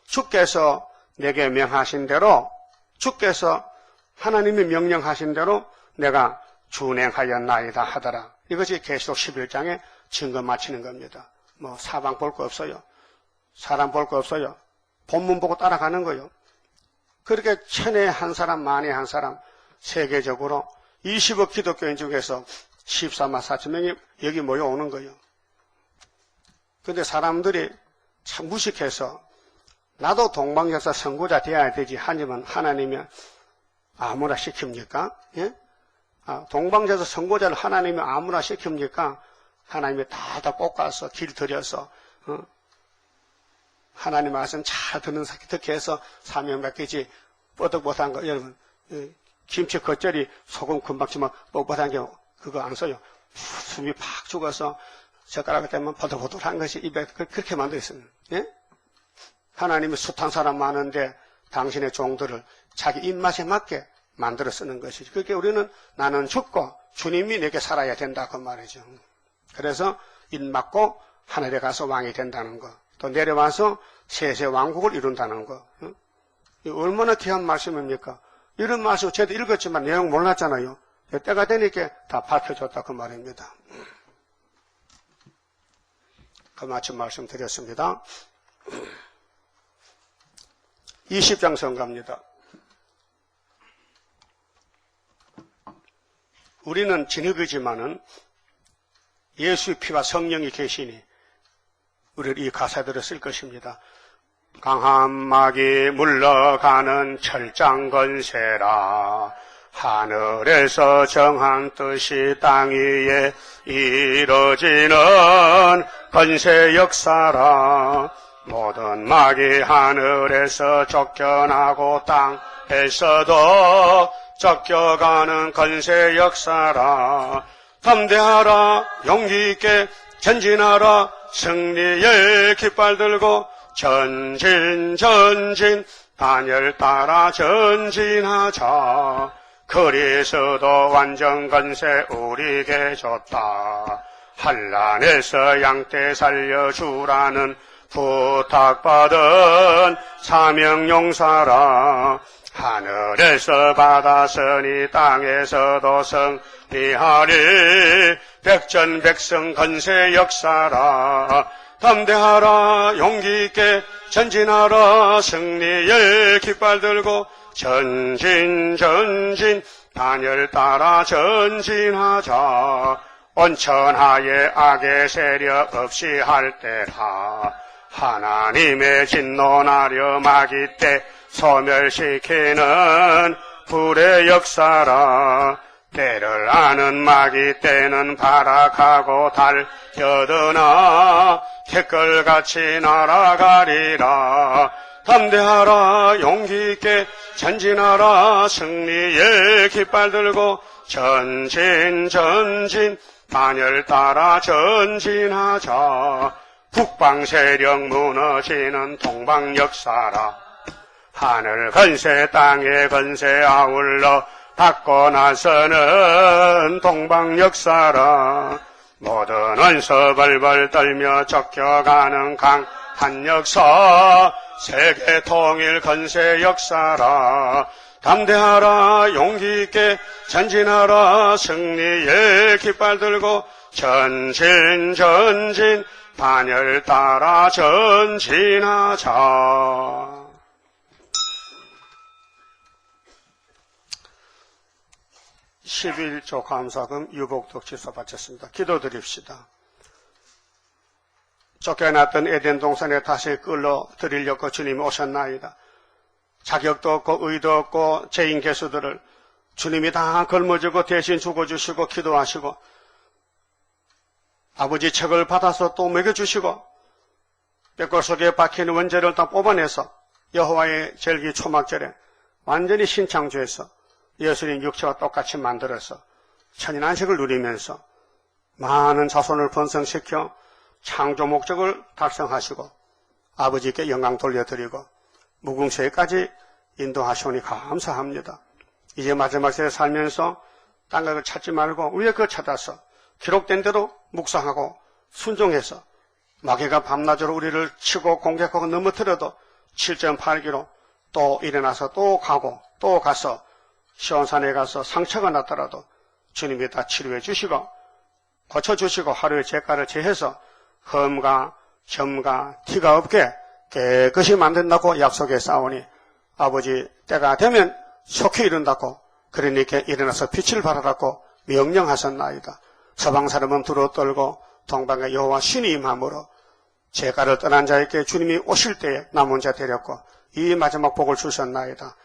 주께서 내게 명하신 대로, 주께서 하나님이 명령하신 대로 내가 준행하였나이다 하더라. 이것이 계시록 11장에 증거 마치는 겁니다. 뭐 사방 볼 거 없어요. 사람 볼 거 없어요. 본문 보고 따라가는 거예요. 그렇게 천에 한 사람, 만에 한 사람, 세계적으로 20억 기독교인 중에서 14만 4천 명이 여기 모여오는 거예요. 그런데 사람들이 참 무식해서 나도 동방역사 선구자 되어야 되지 하지만 하나님이 아무나 시킵니까? 예? 동방역사 선구자를 하나님이 아무나 시킵니까? 하나님이 다 볶아서 길 들여서 하나님 말씀 잘 듣게 해서 사명 받겠지. 뻐덕뻐덕한 거 여러분 김치 겉절이 소금 금방 치면 뻑뻑한 게 그거 안 써요. 숨이 팍 죽어서 젓가락 때문에 버덕버덕한 것이 입에 그렇게 만들어 있어요. 예? 하나님이 숱한 사람 많은데 당신의 종들을 자기 입맛에 맞게 만들어 쓰는 것이죠. 그렇게 우리는 나는 죽고 주님이 내게 살아야 된다 그 말이죠. 그래서 입맞고 하늘에 가서 왕이 된다는 거, 또 내려와서 세세 왕국을 이룬다는 거. 얼마나 귀한 말씀입니까? 이런 말씀 저도 읽었지만 내용 몰랐잖아요. 때가 되니까 다 밝혀줬다 그 말입니다. 그 마침 말씀드렸습니다. 20장 성가입니다. 우리는 진흙이지만은 예수의 피와 성령이 계시니 우리를 이 가사들을 쓸 것입니다. 강한 막이 물러가는 철장 건세라 하늘에서 정한 뜻이 땅 위에 이루어지는 건세 역사라 모든 막이 하늘에서 쫓겨나고 땅에서도 쫓겨가는 건세 역사라 담대하라 용기 있게 전진하라 승리의 깃발 들고 전진 단열 따라 전진하자 그리스도 완전 건세 우리에게 줬다 한란에서 양떼 살려주라는 부탁받은 사명용사라 하늘에서 받았으니 땅에서도 승리하리 백전백승 건세 역사라 담대하라 용기 있게 전진하라 승리의 깃발 들고 전진 단열 따라 전진하자 온천하에 악의 세력 없이 할 때라 하나님의 진노나려 마귀 때 소멸시키는 불의 역사라 때를 아는 마귀 때는 발악하고 달려드나 개끌같이 날아가리라 담대하라 용기 있게 전진하라 승리의 깃발 들고 전진 단열 따라 전진하자 북방 세력 무너지는 동방 역사라 하늘 건세 땅의 건세 아울러 닫고 나서는 동방 역사라 모든 원수 벌벌 떨며 쫓겨가는 강한 역사 세계 통일 건세 역사라 담대하라 용기 있게 전진하라 승리의 깃발 들고 전진 단열 따라 전진하자 11조 감사금 유복독 취소 바쳤습니다. 기도드립시다. 쫓겨났던 에덴 동산에 다시 끌어들이려고 주님이 오셨나이다. 자격도 없고 의도 없고 죄인 개수들을 주님이 다 걸머쥐고 대신 죽어주시고 기도하시고 아버지 책을 받아서 또 먹여주시고 뼈골 속에 박힌 원죄를 다 뽑아내서 여호와의 절기 초막절에 완전히 신창조해서 예수님 육체와 똑같이 만들어서 천인안식을 누리면서 많은 자손을 번성시켜 창조 목적을 달성하시고 아버지께 영광 돌려드리고 무궁세까지 인도하시오니 감사합니다. 이제 마지막 세대 살면서 딴 걸 찾지 말고 위에 거 찾아서 기록된 대로 묵상하고 순종해서 마귀가 밤낮으로 우리를 치고 공격하고 넘어뜨려도 7.8기로 또 일어나서 또 가고 또 가서 시온산에 가서 상처가 났더라도 주님이 다 치료해 주시고 고쳐주시고 하루의 죄가를 제해서 흠과 점과 티가 없게 깨끗이 만든다고 약속해 싸우니 아버지 때가 되면 속히 이룬다고 그러니까 일어나서 빛을 발하라고 명령하셨나이다. 서방 사람은 두루 떨고 동방의 여호와 신이 임함으로 죄가를 떠난 자에게 주님이 오실 때에 남은 자 데렸고 이 마지막 복을 주셨나이다.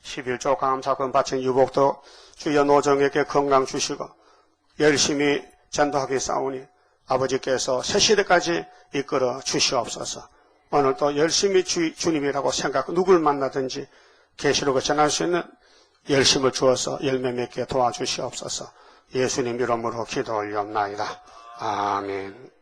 11조 감사금 바친 유복도 주여 노정에게 건강 주시고 열심히 전도하기 싸우니 아버지께서 새 시대까지 이끌어 주시옵소서. 오늘도 열심히 주님이라고 생각 누굴 만나든지 계시록을 전할 수 있는 열심을 주어서 열매 맺게 도와주시옵소서. 예수님 이름으로 기도 올려옵나이다. 아멘.